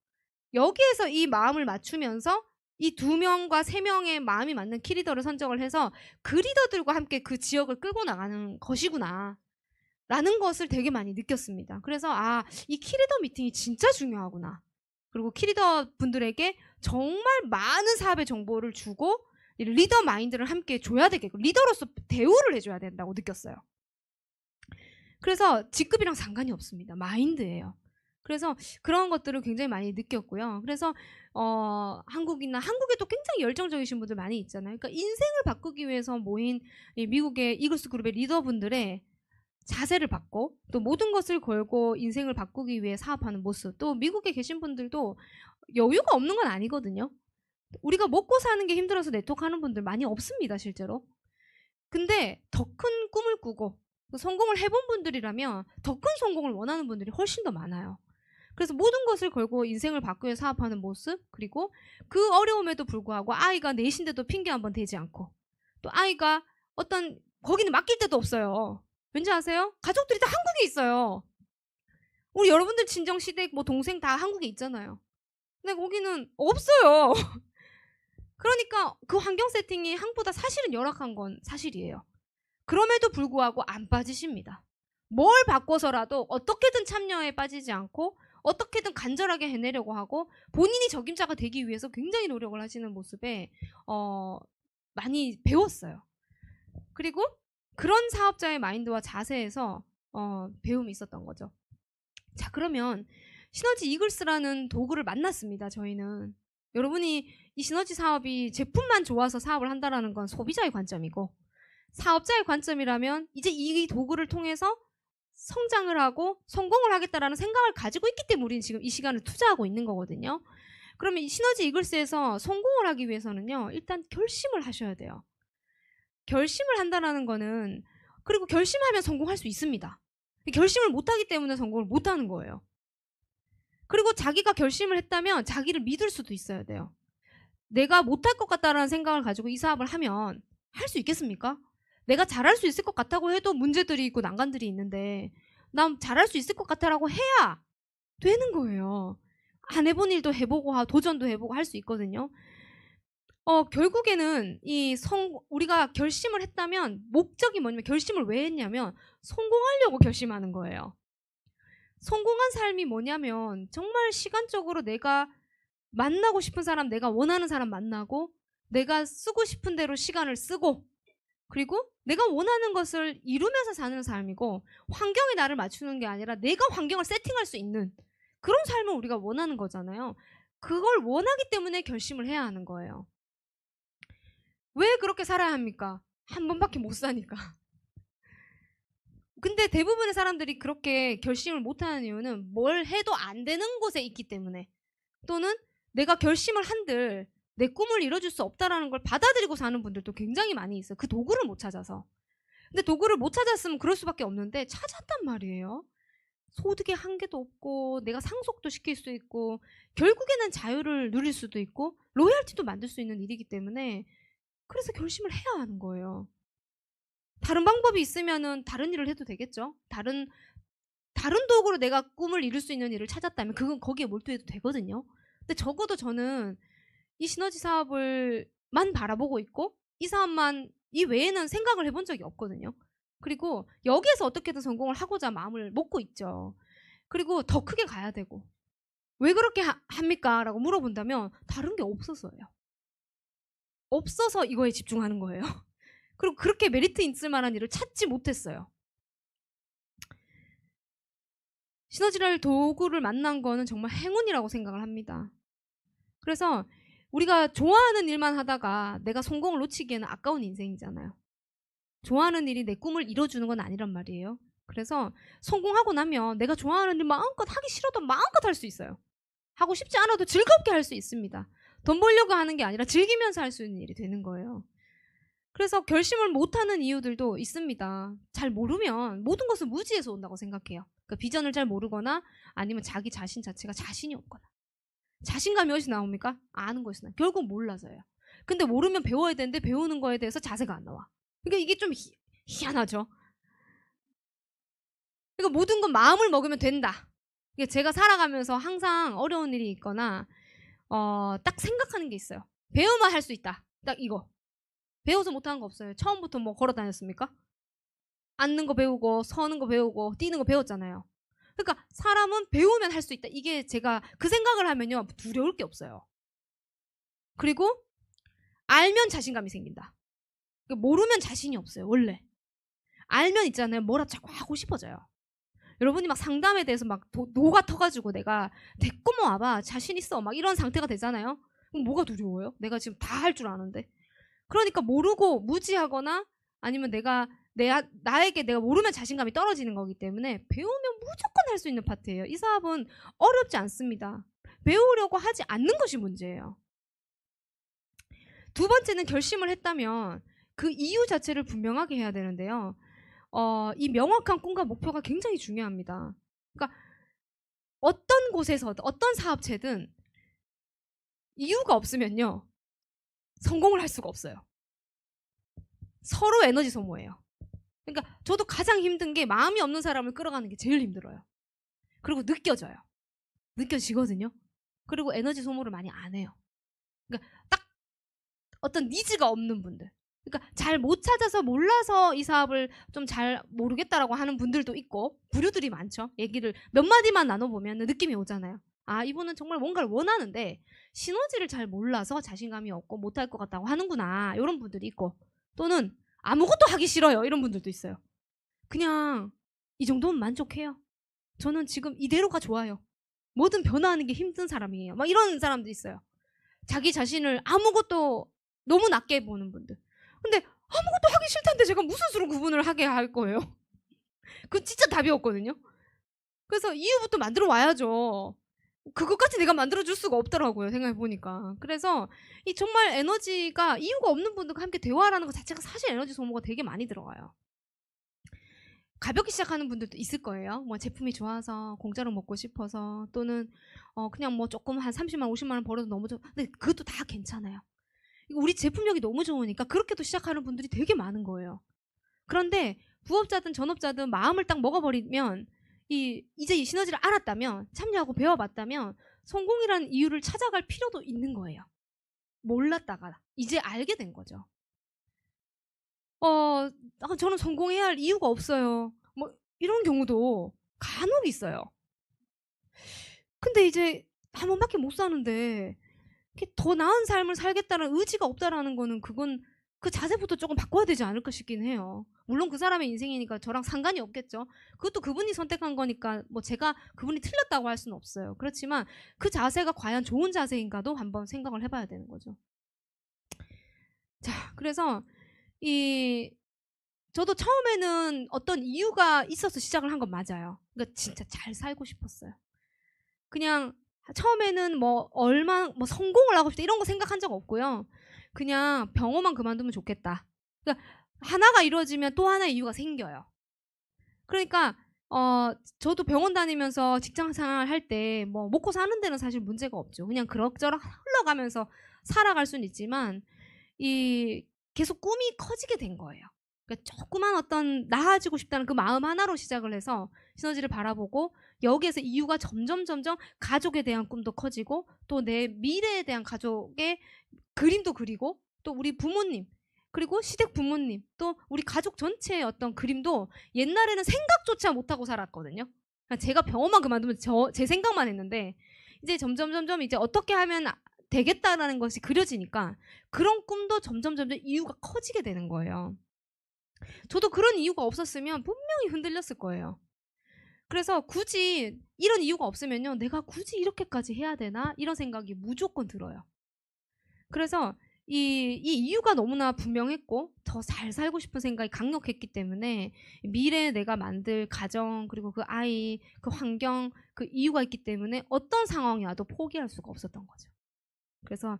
여기에서 이 마음을 맞추면서 이 2명과 3명의 마음이 맞는 키리더를 선정을 해서 그 리더들과 함께 그 지역을 끌고 나가는 것이구나 라는 것을 되게 많이 느꼈습니다. 그래서 이 키리더 미팅이 진짜 중요하구나. 그리고 키리더 분들에게 정말 많은 사업의 정보를 주고 리더 마인드를 함께 줘야 되겠고 리더로서 대우를 해줘야 된다고 느꼈어요. 그래서 직급이랑 상관이 없습니다. 마인드예요. 그래서 그런 것들을 굉장히 많이 느꼈고요. 그래서 한국에도 굉장히 열정적이신 분들 많이 있잖아요. 그러니까 인생을 바꾸기 위해서 모인 이 미국의 이글스 그룹의 리더분들의 자세를 받고 또 모든 것을 걸고 인생을 바꾸기 위해 사업하는 모습 또 미국에 계신 분들도 여유가 없는 건 아니거든요. 우리가 먹고 사는 게 힘들어서 네트워크하는 분들 많이 없습니다 실제로. 근데 더 큰 꿈을 꾸고 성공을 해본 분들이라면 더 큰 성공을 원하는 분들이 훨씬 더 많아요. 그래서 모든 것을 걸고 인생을 바꾸어 사업하는 모습 그리고 그 어려움에도 불구하고 아이가 넷인데도 핑계 한번 대지 않고 또 아이가 거기는 맡길 데도 없어요. 왠지 아세요? 가족들이 다 한국에 있어요. 우리 여러분들 친정 시댁 뭐 동생 다 한국에 있잖아요. 근데 거기는 없어요. 그러니까 그 환경 세팅이 한국보다 사실은 열악한 건 사실이에요. 그럼에도 불구하고 안 빠지십니다. 뭘 바꿔서라도 어떻게든 참여에 빠지지 않고 어떻게든 간절하게 해내려고 하고 본인이 적임자가 되기 위해서 굉장히 노력을 하시는 모습에 많이 배웠어요. 그리고 그런 사업자의 마인드와 자세에서 배움이 있었던 거죠. 자, 그러면 시너지 이글스라는 도구를 만났습니다. 저희는 여러분이 이 시너지 사업이 제품만 좋아서 사업을 한다라는 건 소비자의 관점이고 사업자의 관점이라면 이제 이 도구를 통해서 성장을 하고 성공을 하겠다라는 생각을 가지고 있기 때문에 우리는 지금 이 시간을 투자하고 있는 거거든요. 그러면 이 시너지 이글스에서 성공을 하기 위해서는요. 일단 결심을 하셔야 돼요. 결심을 한다라는 거는 그리고 결심하면 성공할 수 있습니다. 결심을 못하기 때문에 성공을 못하는 거예요. 그리고 자기가 결심을 했다면 자기를 믿을 수도 있어야 돼요. 내가 못할 것 같다라는 생각을 가지고 이 사업을 하면 할 수 있겠습니까? 내가 잘할 수 있을 것 같다고 해도 문제들이 있고 난관들이 있는데 난 잘할 수 있을 것 같다라고 해야 되는 거예요. 안 해본 일도 해보고 도전도 해보고 할 수 있거든요. 결국에는 우리가 결심을 했다면 목적이 뭐냐면 결심을 왜 했냐면 성공하려고 결심하는 거예요. 성공한 삶이 뭐냐면 정말 시간적으로 내가 만나고 싶은 사람, 내가 원하는 사람 만나고 내가 쓰고 싶은 대로 시간을 쓰고 그리고 내가 원하는 것을 이루면서 사는 삶이고 환경이 나를 맞추는 게 아니라 내가 환경을 세팅할 수 있는 그런 삶을 우리가 원하는 거잖아요. 그걸 원하기 때문에 결심을 해야 하는 거예요. 왜 그렇게 살아야 합니까? 한 번밖에 못 사니까. 근데 대부분의 사람들이 그렇게 결심을 못하는 이유는 뭘 해도 안 되는 곳에 있기 때문에 또는 내가 결심을 한들 내 꿈을 이뤄줄 수 없다라는 걸 받아들이고 사는 분들도 굉장히 많이 있어요. 그 도구를 못 찾아서. 근데 도구를 못 찾았으면 그럴 수밖에 없는데 찾았단 말이에요. 소득의 한계도 없고 내가 상속도 시킬 수 있고 결국에는 자유를 누릴 수도 있고 로열티도 만들 수 있는 일이기 때문에 그래서 결심을 해야 하는 거예요. 다른 방법이 있으면은 다른 일을 해도 되겠죠. 다른 도구로 내가 꿈을 이룰 수 있는 일을 찾았다면 그건 거기에 몰두해도 되거든요. 근데 적어도 저는 이 시너지 사업을만 바라보고 있고 이 사업만 이 외에는 생각을 해본 적이 없거든요. 그리고 여기에서 어떻게든 성공을 하고자 마음을 먹고 있죠. 그리고 더 크게 가야 되고 왜 그렇게 합니까? 라고 물어본다면 다른 게 없어서요. 없어서 이거에 집중하는 거예요. 그리고 그렇게 메리트 있을 만한 일을 찾지 못했어요. 시너지랄 도구를 만난 거는 정말 행운이라고 생각을 합니다. 그래서 우리가 좋아하는 일만 하다가 내가 성공을 놓치기에는 아까운 인생이잖아요. 좋아하는 일이 내 꿈을 이뤄주는 건 아니란 말이에요. 그래서 성공하고 나면 내가 좋아하는 일 마음껏 하기 싫어도 마음껏 할 수 있어요. 하고 싶지 않아도 즐겁게 할 수 있습니다. 돈 벌려고 하는 게 아니라 즐기면서 할 수 있는 일이 되는 거예요. 그래서 결심을 못하는 이유들도 있습니다. 잘 모르면 모든 것은 무지에서 온다고 생각해요. 그러니까 비전을 잘 모르거나 아니면 자기 자신 자체가 자신이 없거나. 자신감이 어디서 나옵니까? 아는 것이 나와요. 결국 몰라서요. 근데 모르면 배워야 되는데 배우는 거에 대해서 자세가 안 나와. 그러니까 이게 좀 희한하죠. 그러니까 모든 건 마음을 먹으면 된다. 제가 살아가면서 항상 어려운 일이 있거나 딱 생각하는 게 있어요. 배우면 할 수 있다. 딱 이거. 배워서 못하는 거 없어요. 처음부터 뭐 걸어 다녔습니까? 앉는 거 배우고 서는 거 배우고 뛰는 거 배웠잖아요. 그러니까 사람은 배우면 할 수 있다. 이게 제가 그 생각을 하면요. 두려울 게 없어요. 그리고 알면 자신감이 생긴다. 모르면 자신이 없어요. 원래. 알면 있잖아요. 뭐라 자꾸 하고 싶어져요. 여러분이 막 상담에 대해서 막 노가 터가지고 내가 데리고 뭐 와봐. 자신 있어. 막 이런 상태가 되잖아요. 그럼 뭐가 두려워요? 내가 지금 다 할 줄 아는데. 그러니까 모르고 무지하거나 아니면 나에게 내가 모르면 자신감이 떨어지는 거기 때문에 배우면 무조건 할 수 있는 파트예요. 이 사업은 어렵지 않습니다. 배우려고 하지 않는 것이 문제예요. 두 번째는 결심을 했다면 그 이유 자체를 분명하게 해야 되는데요. 이 명확한 꿈과 목표가 굉장히 중요합니다. 그러니까 어떤 곳에서든 어떤 사업체든 이유가 없으면요. 성공을 할 수가 없어요. 서로 에너지 소모예요. 그러니까 저도 가장 힘든 게 마음이 없는 사람을 끌어가는 게 제일 힘들어요. 그리고 느껴져요. 느껴지거든요. 그리고 에너지 소모를 많이 안 해요. 그러니까 딱 어떤 니즈가 없는 분들. 그러니까 잘 못 찾아서 몰라서 이 사업을 좀 잘 모르겠다라고 하는 분들도 있고 부류들이 많죠. 얘기를 몇 마디만 나눠보면 느낌이 오잖아요. 아, 이분은 정말 뭔가를 원하는데 시너지를 잘 몰라서 자신감이 없고 못할 것 같다고 하는구나. 이런 분들이 있고 또는 아무것도 하기 싫어요. 이런 분들도 있어요. 그냥 이 정도면 만족해요. 저는 지금 이대로가 좋아요. 뭐든 변화하는 게 힘든 사람이에요. 막 이런 사람도 있어요. 자기 자신을 아무것도 너무 낮게 보는 분들. 근데 아무것도 하기 싫다는데 제가 무슨 수로 구분을 하게 할 거예요? 그건 진짜 답이 없거든요. 그래서 이유부터 만들어 와야죠. 그것까지 내가 만들어줄 수가 없더라고요. 생각해보니까. 그래서 이 정말 에너지가 이유가 없는 분들과 함께 대화하는 것 자체가 사실 에너지 소모가 되게 많이 들어가요. 가볍게 시작하는 분들도 있을 거예요. 뭐 제품이 좋아서 공짜로 먹고 싶어서 또는 그냥 뭐 조금 한 30만 50만 원 벌어도 너무 좋아. 근데 그것도 다 괜찮아요. 우리 제품력이 너무 좋으니까 그렇게도 시작하는 분들이 되게 많은 거예요. 그런데 부업자든 전업자든 마음을 딱 먹어버리면 이제 이 시너지를 알았다면 참여하고 배워봤다면 성공이라는 이유를 찾아갈 필요도 있는 거예요. 몰랐다가 이제 알게 된 거죠. 저는 성공해야 할 이유가 없어요. 뭐 이런 경우도 간혹 있어요. 근데 이제 한 번밖에 못 사는데 더 나은 삶을 살겠다는 의지가 없다라는 거는 그건 그 자세부터 조금 바꿔야 되지 않을까 싶긴 해요. 물론 그 사람의 인생이니까 저랑 상관이 없겠죠. 그것도 그분이 선택한 거니까 뭐 제가 그분이 틀렸다고 할 수는 없어요. 그렇지만 그 자세가 과연 좋은 자세인가도 한번 생각을 해봐야 되는 거죠. 자, 그래서 저도 처음에는 어떤 이유가 있어서 시작을 한 건 맞아요. 그러니까 진짜 잘 살고 싶었어요. 그냥 처음에는 뭐 성공을 하고 싶다 이런 거 생각한 적 없고요. 그냥 병원만 그만두면 좋겠다. 그러니까 하나가 이루어지면 또 하나의 이유가 생겨요. 그러니까 저도 병원 다니면서 직장 생활 할 때 뭐 먹고 사는 데는 사실 문제가 없죠. 그냥 그럭저럭 흘러가면서 살아갈 수는 있지만 계속 꿈이 커지게 된 거예요. 그러니까 조그만 어떤 나아지고 싶다는 그 마음 하나로 시작을 해서 시너지를 바라보고 여기에서 이유가 점점 가족에 대한 꿈도 커지고 또 내 미래에 대한 가족의 그림도 그리고 또 우리 부모님 그리고 시댁 부모님 또 우리 가족 전체의 어떤 그림도 옛날에는 생각조차 못하고 살았거든요. 그러니까 제가 병원만 그만두면 제 생각만 했는데 이제 점점 이제 어떻게 하면 되겠다라는 것이 그려지니까 그런 꿈도 점점 이유가 커지게 되는 거예요. 저도 그런 이유가 없었으면 분명히 흔들렸을 거예요. 그래서 굳이 이런 이유가 없으면요, 내가 굳이 이렇게까지 해야 되나? 이런 생각이 무조건 들어요. 그래서 이 이유가 너무나 분명했고 더 잘 살고 싶은 생각이 강력했기 때문에 미래에 내가 만들 가정, 그리고 그 아이, 그 환경, 그 이유가 있기 때문에 어떤 상황이 와도 포기할 수가 없었던 거죠. 그래서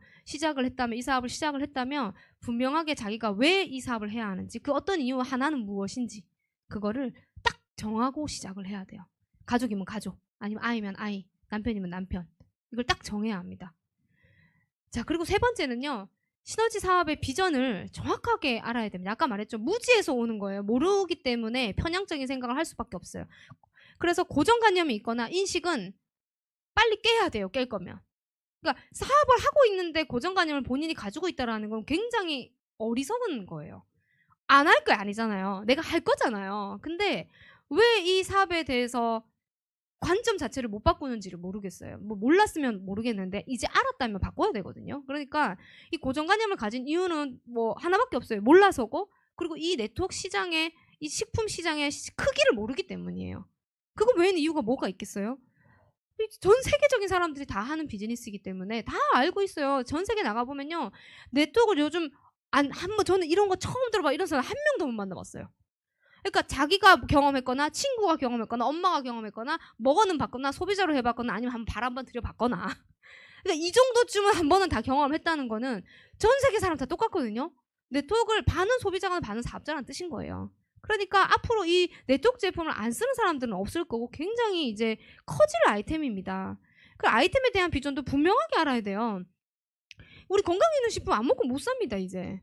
이 사업을 시작을 했다면 분명하게 자기가 왜 이 사업을 해야 하는지, 그 어떤 이유 하나는 무엇인지 그거를 딱 정하고 시작을 해야 돼요. 가족이면 가족, 아니면 아이면 아이, 남편이면 남편, 이걸 딱 정해야 합니다. 자, 그리고 세 번째는요, 시너지 사업의 비전을 정확하게 알아야 됩니다. 아까 말했죠, 무지에서 오는 거예요. 모르기 때문에 편향적인 생각을 할 수밖에 없어요. 그래서 고정관념이 있거나 인식은 빨리 깨야 돼요, 깰 거면. 그러니까 사업을 하고 있는데 고정관념을 본인이 가지고 있다라는 건 굉장히 어리석은 거예요. 안 할 거 아니잖아요. 내가 할 거잖아요. 근데 왜 이 사업에 대해서 관점 자체를 못 바꾸는지를 모르겠어요. 뭐 몰랐으면 모르겠는데 이제 알았다면 바꿔야 되거든요. 그러니까 이 고정관념을 가진 이유는 뭐 하나밖에 없어요. 몰라서고, 그리고 이 네트워크 시장의, 이 식품 시장의 크기를 모르기 때문이에요. 그거 외에는 이유가 뭐가 있겠어요? 전 세계적인 사람들이 다 하는 비즈니스이기 때문에 다 알고 있어요. 전 세계 나가보면요, 네트워크를 요즘 저는 이런 거 처음 들어봐 이런 사람 한 명도 못 만나봤어요. 그러니까 자기가 경험했거나 친구가 경험했거나 엄마가 경험했거나 먹어는 봤거나 소비자로 해봤거나 아니면 한번 발 한번 들여봤거나 그러니까 이 정도쯤은 한 번은 다 경험했다는 거는 전 세계 사람 다 똑같거든요. 네트워크를 반은 소비자가 반은 사업자라는 뜻인 거예요. 그러니까 앞으로 이 네트워크 제품을 안 쓰는 사람들은 없을 거고 굉장히 이제 커질 아이템입니다. 그 아이템에 대한 비전도 분명하게 알아야 돼요. 우리 건강기능식품 안 먹고 못 삽니다, 이제.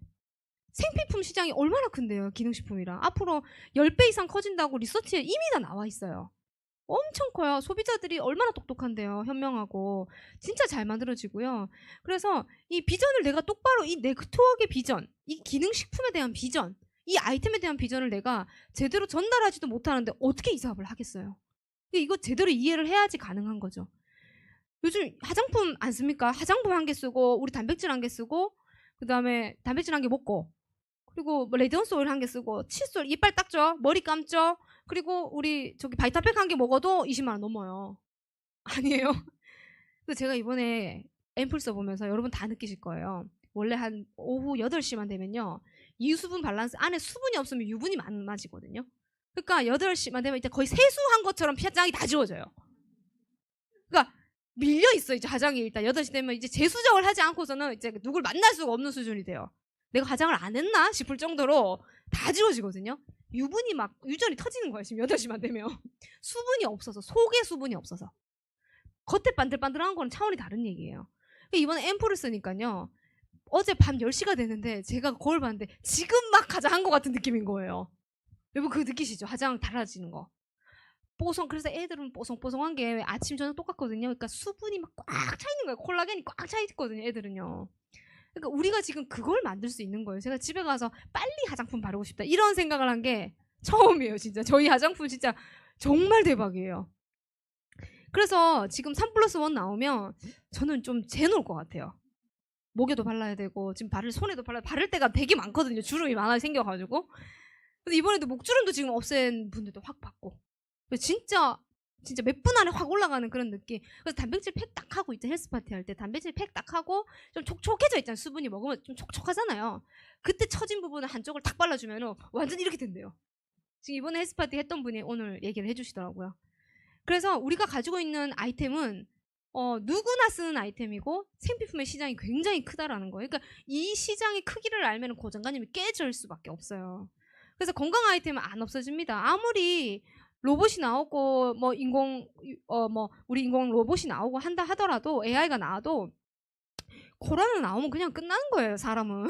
생필품 시장이 얼마나 큰데요, 기능식품이랑. 앞으로 10배 이상 커진다고 리서치에 이미 다 나와 있어요. 엄청 커요. 소비자들이 얼마나 똑똑한데요, 현명하고. 진짜 잘 만들어지고요. 그래서 이 비전을 내가 똑바로, 이 네트워크의 비전, 이 기능식품에 대한 비전, 이 아이템에 대한 비전을 내가 제대로 전달하지도 못하는데 어떻게 이 사업을 하겠어요? 이거 제대로 이해를 해야지 가능한 거죠. 요즘 화장품 안 씁니까? 화장품 한 개 쓰고, 우리 단백질 한 개 쓰고, 그 다음에 단백질 한 개 먹고, 그리고 뭐 레디언스 오일 한 개 쓰고, 칫솔 이빨 닦죠, 머리 감죠, 그리고 우리 저기 바이타팩 한 개 먹어도 20만 원 넘어요. 아니에요? 근데 제가 이번에 앰플 써보면서 여러분 다 느끼실 거예요. 원래 한 오후 8시만 되면요, 이수분 밸런스, 안에 수분이 없으면 유분이 많아지거든요. 그러니까 8시만 되면 이제 거의 세수한 것처럼 화장이 다 지워져요. 그러니까 밀려 있어, 이제 화장이. 일단 8시 되면 이제 재수정을 하지 않고서는 이제 누굴 만날 수가 없는 수준이 돼요. 내가 화장을 안 했나 싶을 정도로 다 지워지거든요. 유분이 막 유전이 터지는 거예요, 지금 8시만 되면. 수분이 없어서, 속에 수분이 없어서. 겉에 반들반들한 거는 차원이 다른 얘기예요. 이번에 앰플을 쓰니까요, 어제 밤 10시가 됐는데 제가 거울 봤는데 지금 막 화장한 것 같은 느낌인 거예요. 여러분 그거 느끼시죠? 화장 달라지는 거. 그래서 애들은 뽀송뽀송한 게 아침 저녁 똑같거든요. 그러니까 수분이 막 꽉 차 있는 거예요. 콜라겐이 꽉 차 있거든요, 애들은요. 그러니까 우리가 지금 그걸 만들 수 있는 거예요. 제가 집에 가서 빨리 화장품 바르고 싶다 이런 생각을 한 게 처음이에요, 진짜. 저희 화장품 진짜 정말 대박이에요. 그래서 지금 3+1 나오면 저는 좀 재놓을 것 같아요. 목에도 발라야 되고, 지금 손에도 바를 때가 되게 많거든요. 주름이 많아 생겨가지고. 근데 이번에도 목주름도 지금 없앤 분들도 확 봤고. 진짜 몇 분 안에 확 올라가는 그런 느낌. 그래서 단백질 팩 딱 하고 있죠. 헬스파티 할 때 단백질 팩 딱 하고 좀 촉촉해져 있잖아요. 수분이 먹으면 좀 촉촉하잖아요. 그때 처진 부분을 한쪽을 탁 발라주면 완전 이렇게 된대요. 지금 이번에 헬스파티 했던 분이 오늘 얘기를 해주시더라고요. 그래서 우리가 가지고 있는 아이템은 누구나 쓰는 아이템이고 생필품의 시장이 굉장히 크다라는 거예요. 그러니까 이 시장의 크기를 알면 고정관념이 깨질 수밖에 없어요. 그래서 건강 아이템은 안 없어집니다. 아무리 로봇이 나오고 우리 인공 로봇이 나오고 한다 하더라도, AI가 나와도 코로나 나오면 그냥 끝나는 거예요, 사람은.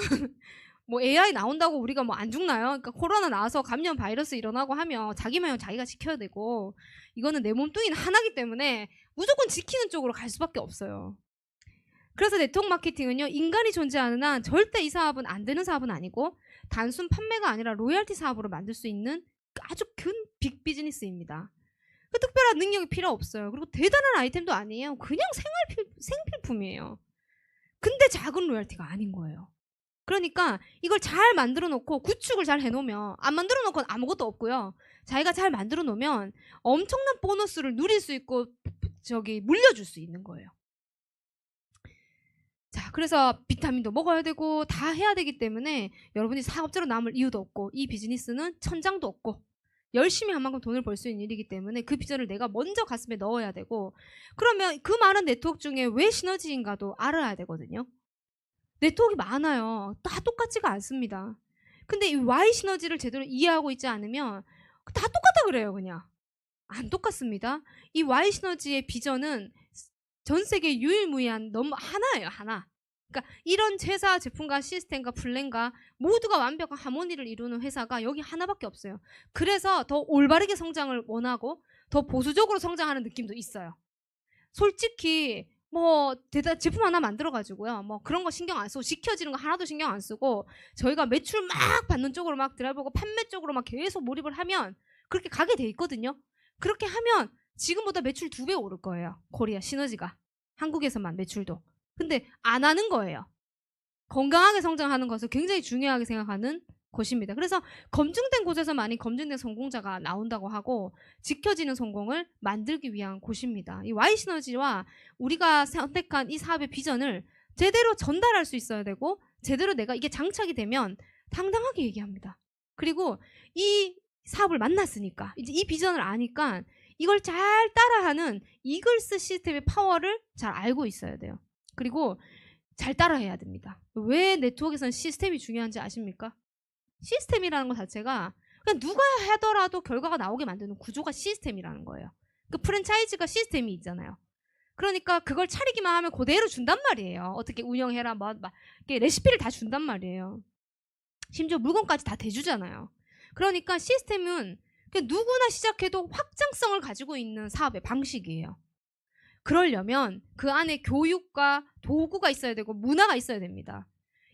뭐 AI 나온다고 우리가 뭐 안 죽나요? 그러니까 코로나 나와서 감염 바이러스 일어나고 하면 자기 명령 자기가 지켜야 되고, 이거는 내 몸뚱이는 하나기 때문에 무조건 지키는 쪽으로 갈 수밖에 없어요. 그래서 네트워크 마케팅은요, 인간이 존재하는 한 절대 이 사업은 안 되는 사업은 아니고, 단순 판매가 아니라 로열티 사업으로 만들 수 있는 아주 큰 빅 비즈니스입니다. 그 특별한 능력이 필요 없어요. 그리고 대단한 아이템도 아니에요. 그냥 생필품이에요. 근데 작은 로열티가 아닌 거예요. 그러니까 이걸 잘 만들어 놓고 구축을 잘 해놓으면, 안 만들어 놓고는 아무것도 없고요. 자기가 잘 만들어 놓으면 엄청난 보너스를 누릴 수 있고 물려줄 수 있는 거예요. 자, 그래서 비타민도 먹어야 되고 다 해야 되기 때문에 여러분이 사업자로 남을 이유도 없고, 이 비즈니스는 천장도 없고, 열심히 한 만큼 돈을 벌 수 있는 일이기 때문에 그 비전을 내가 먼저 가슴에 넣어야 되고, 그러면 그 많은 네트워크 중에 왜 시너지인가도 알아야 되거든요. 네트워크가 많아요. 다 똑같지가 않습니다. 근데 이 Y 시너지를 제대로 이해하고 있지 않으면 다 똑같다 그래요. 그냥 안 똑같습니다. 이 Y 시너지의 비전은 전 세계 유일무이한 너무 하나예요. 하나. 그러니까 이런 회사 제품과 시스템과 플랜과 모두가 완벽한 하모니를 이루는 회사가 여기 하나밖에 없어요. 그래서 더 올바르게 성장을 원하고 더 보수적으로 성장하는 느낌도 있어요. 솔직히 뭐 제품 하나 만들어 가지고요, 뭐 그런 거 신경 안 쓰고 지켜지는 거 하나도 신경 안 쓰고 저희가 매출 막 받는 쪽으로 막 드라이브하고 판매 쪽으로 막 계속 몰입을 하면 그렇게 가게 돼 있거든요. 그렇게 하면 지금보다 매출 2배 오를 거예요. 코리아 시너지가. 한국에서만 매출도. 근데 안 하는 거예요. 건강하게 성장하는 것을 굉장히 중요하게 생각하는 곳입니다. 그래서 검증된 곳에서 많이 검증된 성공자가 나온다고 하고, 지켜지는 성공을 만들기 위한 곳입니다. 이 Y 시너지와 우리가 선택한 이 사업의 비전을 제대로 전달할 수 있어야 되고, 제대로 내가 이게 장착이 되면 당당하게 얘기합니다. 그리고 이 사업을 만났으니까, 이제 이 비전을 아니까 이걸 잘 따라하는 이글스 시스템의 파워를 잘 알고 있어야 돼요. 그리고 잘 따라해야 됩니다. 왜 네트워크에서는 시스템이 중요한지 아십니까? 시스템이라는 것 자체가 그냥 누가 하더라도 결과가 나오게 만드는 구조가 시스템이라는 거예요. 그 프랜차이즈가 시스템이 있잖아요. 그러니까 그걸 차리기만 하면 그대로 준단 말이에요. 어떻게 운영해라, 레시피를 다 준단 말이에요. 심지어 물건까지 다 대주잖아요. 그러니까 시스템은 그냥 누구나 시작해도 확장성을 가지고 있는 사업의 방식이에요. 그러려면 그 안에 교육과 도구가 있어야 되고 문화가 있어야 됩니다.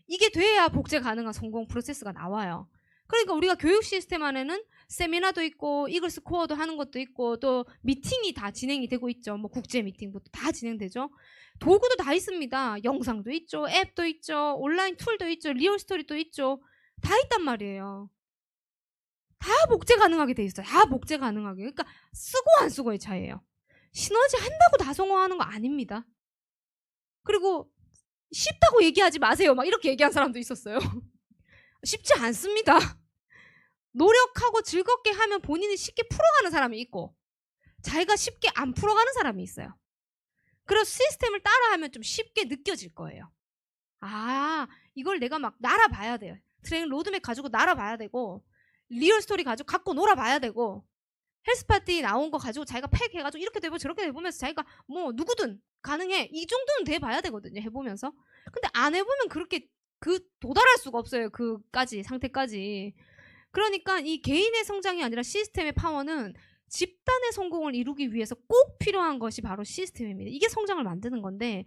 이게 돼야 복제 가능한 성공 프로세스가 나와요. 그러니까 우리가 교육 시스템 안에는 세미나도 있고 이글스 코어도 하는 것도 있고 또 미팅이 다 진행이 되고 있죠. 뭐 국제 미팅부터 다 진행되죠. 도구도 다 있습니다. 영상도 있죠. 앱도 있죠. 온라인 툴도 있죠. 리얼 스토리도 있죠. 다 있단 말이에요. 다 복제 가능하게 돼 있어요. 다 복제 가능하게. 그러니까 쓰고 안 쓰고의 차이예요. 시너지 한다고 다 성공하는 거 아닙니다. 그리고 쉽다고 얘기하지 마세요. 막 이렇게 얘기한 사람도 있었어요. 쉽지 않습니다. 노력하고 즐겁게 하면 본인이 쉽게 풀어가는 사람이 있고 자기가 쉽게 안 풀어가는 사람이 있어요. 그래서 시스템을 따라하면 좀 쉽게 느껴질 거예요. 아, 이걸 내가 막 날아봐야 돼요. 트레이닝 로드맵 가지고 날아봐야 되고 리얼 스토리 가지고 갖고 놀아봐야 되고 헬스파티 나온 거 가지고 자기가 팩 해가지고 이렇게 돼보고 저렇게 돼보면서 자기가 뭐 누구든 가능해 이 정도는 돼봐야 되거든요. 해보면서. 근데 안 해보면 그렇게 도달할 수가 없어요. 그까지 상태까지. 그러니까 이 개인의 성장이 아니라 시스템의 파워는 집단의 성공을 이루기 위해서 꼭 필요한 것이 바로 시스템입니다. 이게 성장을 만드는 건데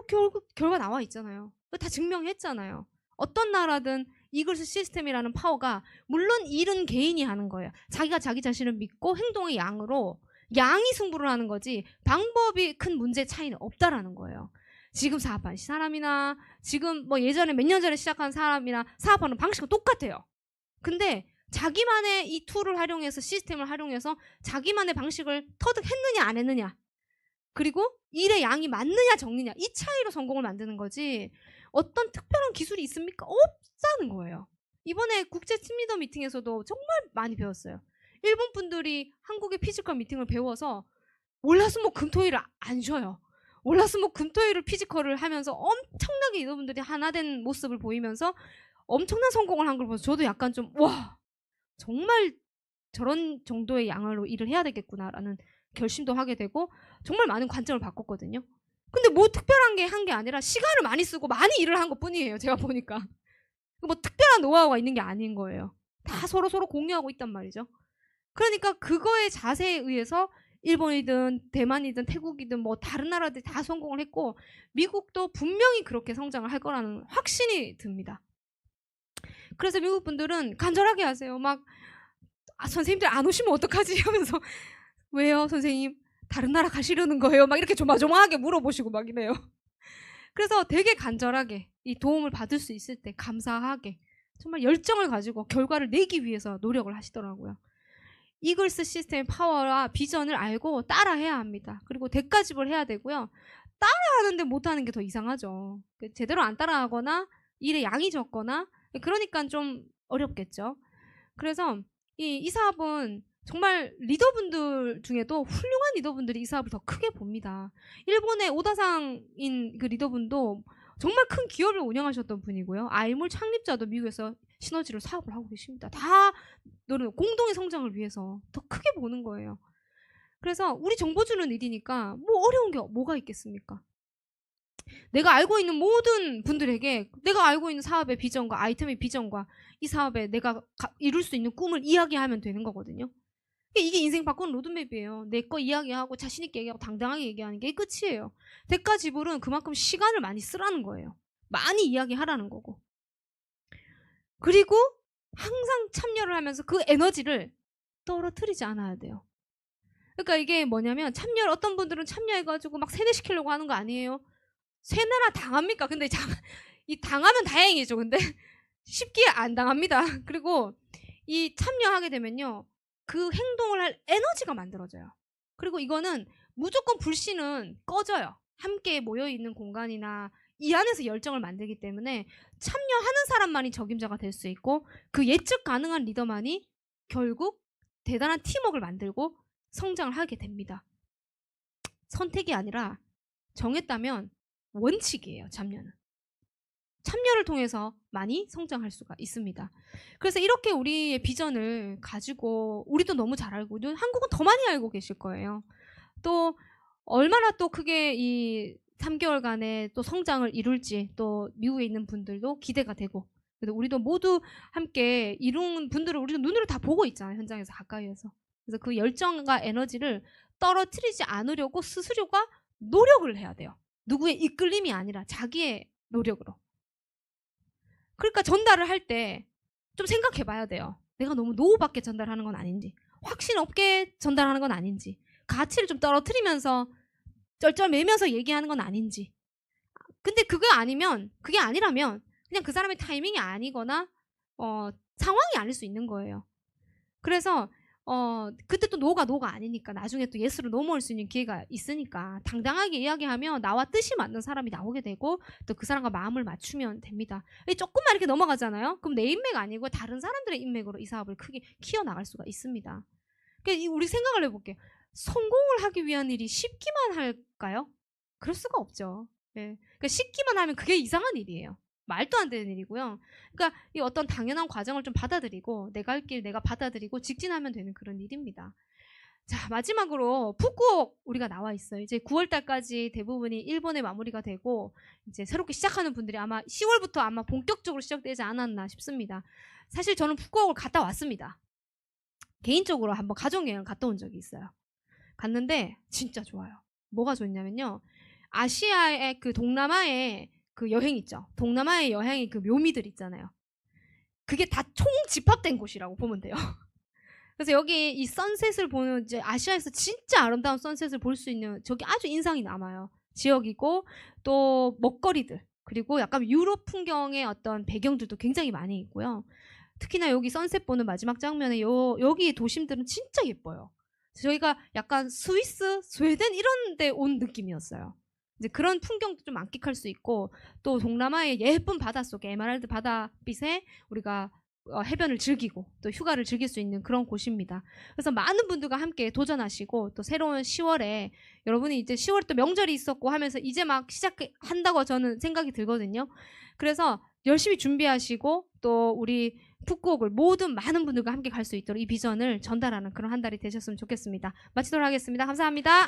결국 결과 나와 있잖아요. 다 증명했잖아요. 어떤 나라든 이글스 시스템이라는 파워가 물론 일은 개인이 하는 거예요. 자기가 자기 자신을 믿고 행동의 양으로 양이 승부를 하는 거지 방법이 큰 문제 차이는 없다라는 거예요. 지금 사업한 사람이나 지금 뭐 예전에 몇 년 전에 시작한 사람이나 사업하는 방식은 똑같아요. 근데 자기만의 이 툴을 활용해서 시스템을 활용해서 자기만의 방식을 터득했느냐 안 했느냐 그리고 일의 양이 맞느냐 적느냐 이 차이로 성공을 만드는 거지 어떤 특별한 기술이 있습니까? 없다는 거예요. 이번에 국제 팀리더 미팅에서도 정말 많이 배웠어요. 일본 분들이 한국의 피지컬 미팅을 배워서 월화수목 금토일을 안 쉬어요. 월화수목 금토일을 피지컬을 하면서 엄청나게 이분들이 하나 된 모습을 보이면서 엄청난 성공을 한 걸 보면서 저도 약간 좀 와 정말 저런 정도의 양으로 일을 해야 되겠구나라는 결심도 하게 되고 정말 많은 관점을 바꿨거든요. 근데 뭐 특별한 게 한 게 아니라 시간을 많이 쓰고 많이 일을 한 것뿐이에요. 제가 보니까. 뭐 특별한 노하우가 있는 게 아닌 거예요. 다 서로 공유하고 있단 말이죠. 그러니까 그거의 자세에 의해서 일본이든 대만이든 태국이든 뭐 다른 나라들이 다 성공을 했고 미국도 분명히 그렇게 성장을 할 거라는 확신이 듭니다. 그래서 미국 분들은 간절하게 하세요. 막 선생님들 안 오시면 어떡하지 하면서 왜요, 선생님? 다른 나라 가시려는 거예요? 막 이렇게 조마조마하게 물어보시고 막 이래요. 그래서 되게 간절하게 이 도움을 받을 수 있을 때 감사하게 정말 열정을 가지고 결과를 내기 위해서 노력을 하시더라고요. 이글스 시스템의 파워와 비전을 알고 따라해야 합니다. 그리고 대가집을 해야 되고요. 따라하는데 못하는 게 더 이상하죠. 제대로 안 따라하거나 일의 양이 적거나 그러니까 좀 어렵겠죠. 그래서 이 사업은 정말 리더분들 중에도 훌륭한 리더분들이 이 사업을 더 크게 봅니다. 일본의 오다상인 그 리더분도 정말 큰 기업을 운영하셨던 분이고요. 아이몰 창립자도 미국에서 시너지로 사업을 하고 계십니다. 다 공동의 성장을 위해서 더 크게 보는 거예요. 그래서 우리 정보 주는 일이니까 뭐 어려운 게 뭐가 있겠습니까? 내가 알고 있는 모든 분들에게 내가 알고 있는 사업의 비전과 아이템의 비전과 이 사업에 내가 이룰 수 있는 꿈을 이야기하면 되는 거거든요. 이게 인생 바꾸는 로드맵이에요. 내 거 이야기하고 자신 있게 얘기하고 당당하게 얘기하는 게 끝이에요. 대가 지불은 그만큼 시간을 많이 쓰라는 거예요. 많이 이야기하라는 거고. 그리고 항상 참여를 하면서 그 에너지를 떨어뜨리지 않아야 돼요. 그러니까 이게 뭐냐면 어떤 분들은 참여해가지고 막 세뇌시키려고 하는 거 아니에요. 세뇌나 당합니까? 근데 이 당하면 다행이죠. 근데 쉽게 안 당합니다. 그리고 이 참여하게 되면요. 그 행동을 할 에너지가 만들어져요. 그리고 이거는 무조건 불씨는 꺼져요. 함께 모여있는 공간이나 이 안에서 열정을 만들기 때문에 참여하는 사람만이 적임자가 될 수 있고 그 예측 가능한 리더만이 결국 대단한 팀워크를 만들고 성장을 하게 됩니다. 선택이 아니라 정했다면 원칙이에요. 참여를 통해서 많이 성장할 수가 있습니다. 그래서 이렇게 우리의 비전을 가지고 우리도 너무 잘 알고 한국은 더 많이 알고 계실 거예요. 또 얼마나 또 크게 이 3개월간의 또 성장을 이룰지 또 미국에 있는 분들도 기대가 되고 그래서 우리도 모두 함께 이룬 분들을 우리도 눈으로 다 보고 있잖아요. 현장에서 가까이에서. 그래서 그 열정과 에너지를 떨어뜨리지 않으려고 스스로가 노력을 해야 돼요. 누구의 이끌림이 아니라 자기의 노력으로. 그러니까 전달을 할 때 좀 생각해 봐야 돼요. 내가 너무 노후받게 전달하는 건 아닌지 확신 없게 전달하는 건 아닌지 가치를 좀 떨어뜨리면서 쩔쩔매면서 얘기하는 건 아닌지. 근데 그게 아니라면 그냥 그 사람의 타이밍이 아니거나 상황이 아닐 수 있는 거예요. 그래서 그때 또 노가 아니니까 나중에 또 예스로 넘어올 수 있는 기회가 있으니까 당당하게 이야기하면 나와 뜻이 맞는 사람이 나오게 되고 또 그 사람과 마음을 맞추면 됩니다. 조금만 이렇게 넘어가잖아요. 그럼 내 인맥 아니고 다른 사람들의 인맥으로 이 사업을 크게 키워나갈 수가 있습니다. 그러니까 우리 생각을 해볼게요. 성공을 하기 위한 일이 쉽기만 할까요? 그럴 수가 없죠. 네. 그러니까 쉽기만 하면 그게 이상한 일이에요. 말도 안 되는 일이고요. 그러니까 이 어떤 당연한 과정을 좀 받아들이고 내가 할 길 내가 받아들이고 직진하면 되는 그런 일입니다. 자, 마지막으로 푸꾸옥 우리가 나와 있어요. 이제 9월 달까지 대부분이 일본에 마무리가 되고 이제 새롭게 시작하는 분들이 아마 10월부터 아마 본격적으로 시작되지 않았나 싶습니다. 사실 저는 푸꾸옥을 갔다 왔습니다. 개인적으로 한번 가족여행을 갔다 온 적이 있어요. 갔는데 진짜 좋아요. 뭐가 좋냐면요. 아시아의 그 동남아의 그 여행 있죠. 동남아의 여행의 그 묘미들 있잖아요. 그게 다 총집합된 곳이라고 보면 돼요. 그래서 여기 이 선셋을 보는 이제 아시아에서 진짜 아름다운 선셋을 볼 수 있는 저기 아주 인상이 남아요. 지역이고 또 먹거리들 그리고 약간 유럽 풍경의 어떤 배경들도 굉장히 많이 있고요. 특히나 여기 선셋 보는 마지막 장면에 여기 도심들은 진짜 예뻐요. 저희가 약간 스위스, 스웨덴 이런 데 온 느낌이었어요. 이제 그런 풍경도 좀 만끽할 수 있고 또 동남아의 예쁜 바닷속에 에메랄드 바다빛에 우리가 해변을 즐기고 또 휴가를 즐길 수 있는 그런 곳입니다. 그래서 많은 분들과 함께 도전하시고 또 새로운 10월에 여러분이 이제 10월에 또 명절이 있었고 하면서 이제 막 시작한다고 저는 생각이 들거든요. 그래서 열심히 준비하시고 또 우리 푸꾸옥을 모든 많은 분들과 함께 갈 수 있도록 이 비전을 전달하는 그런 한 달이 되셨으면 좋겠습니다. 마치도록 하겠습니다. 감사합니다.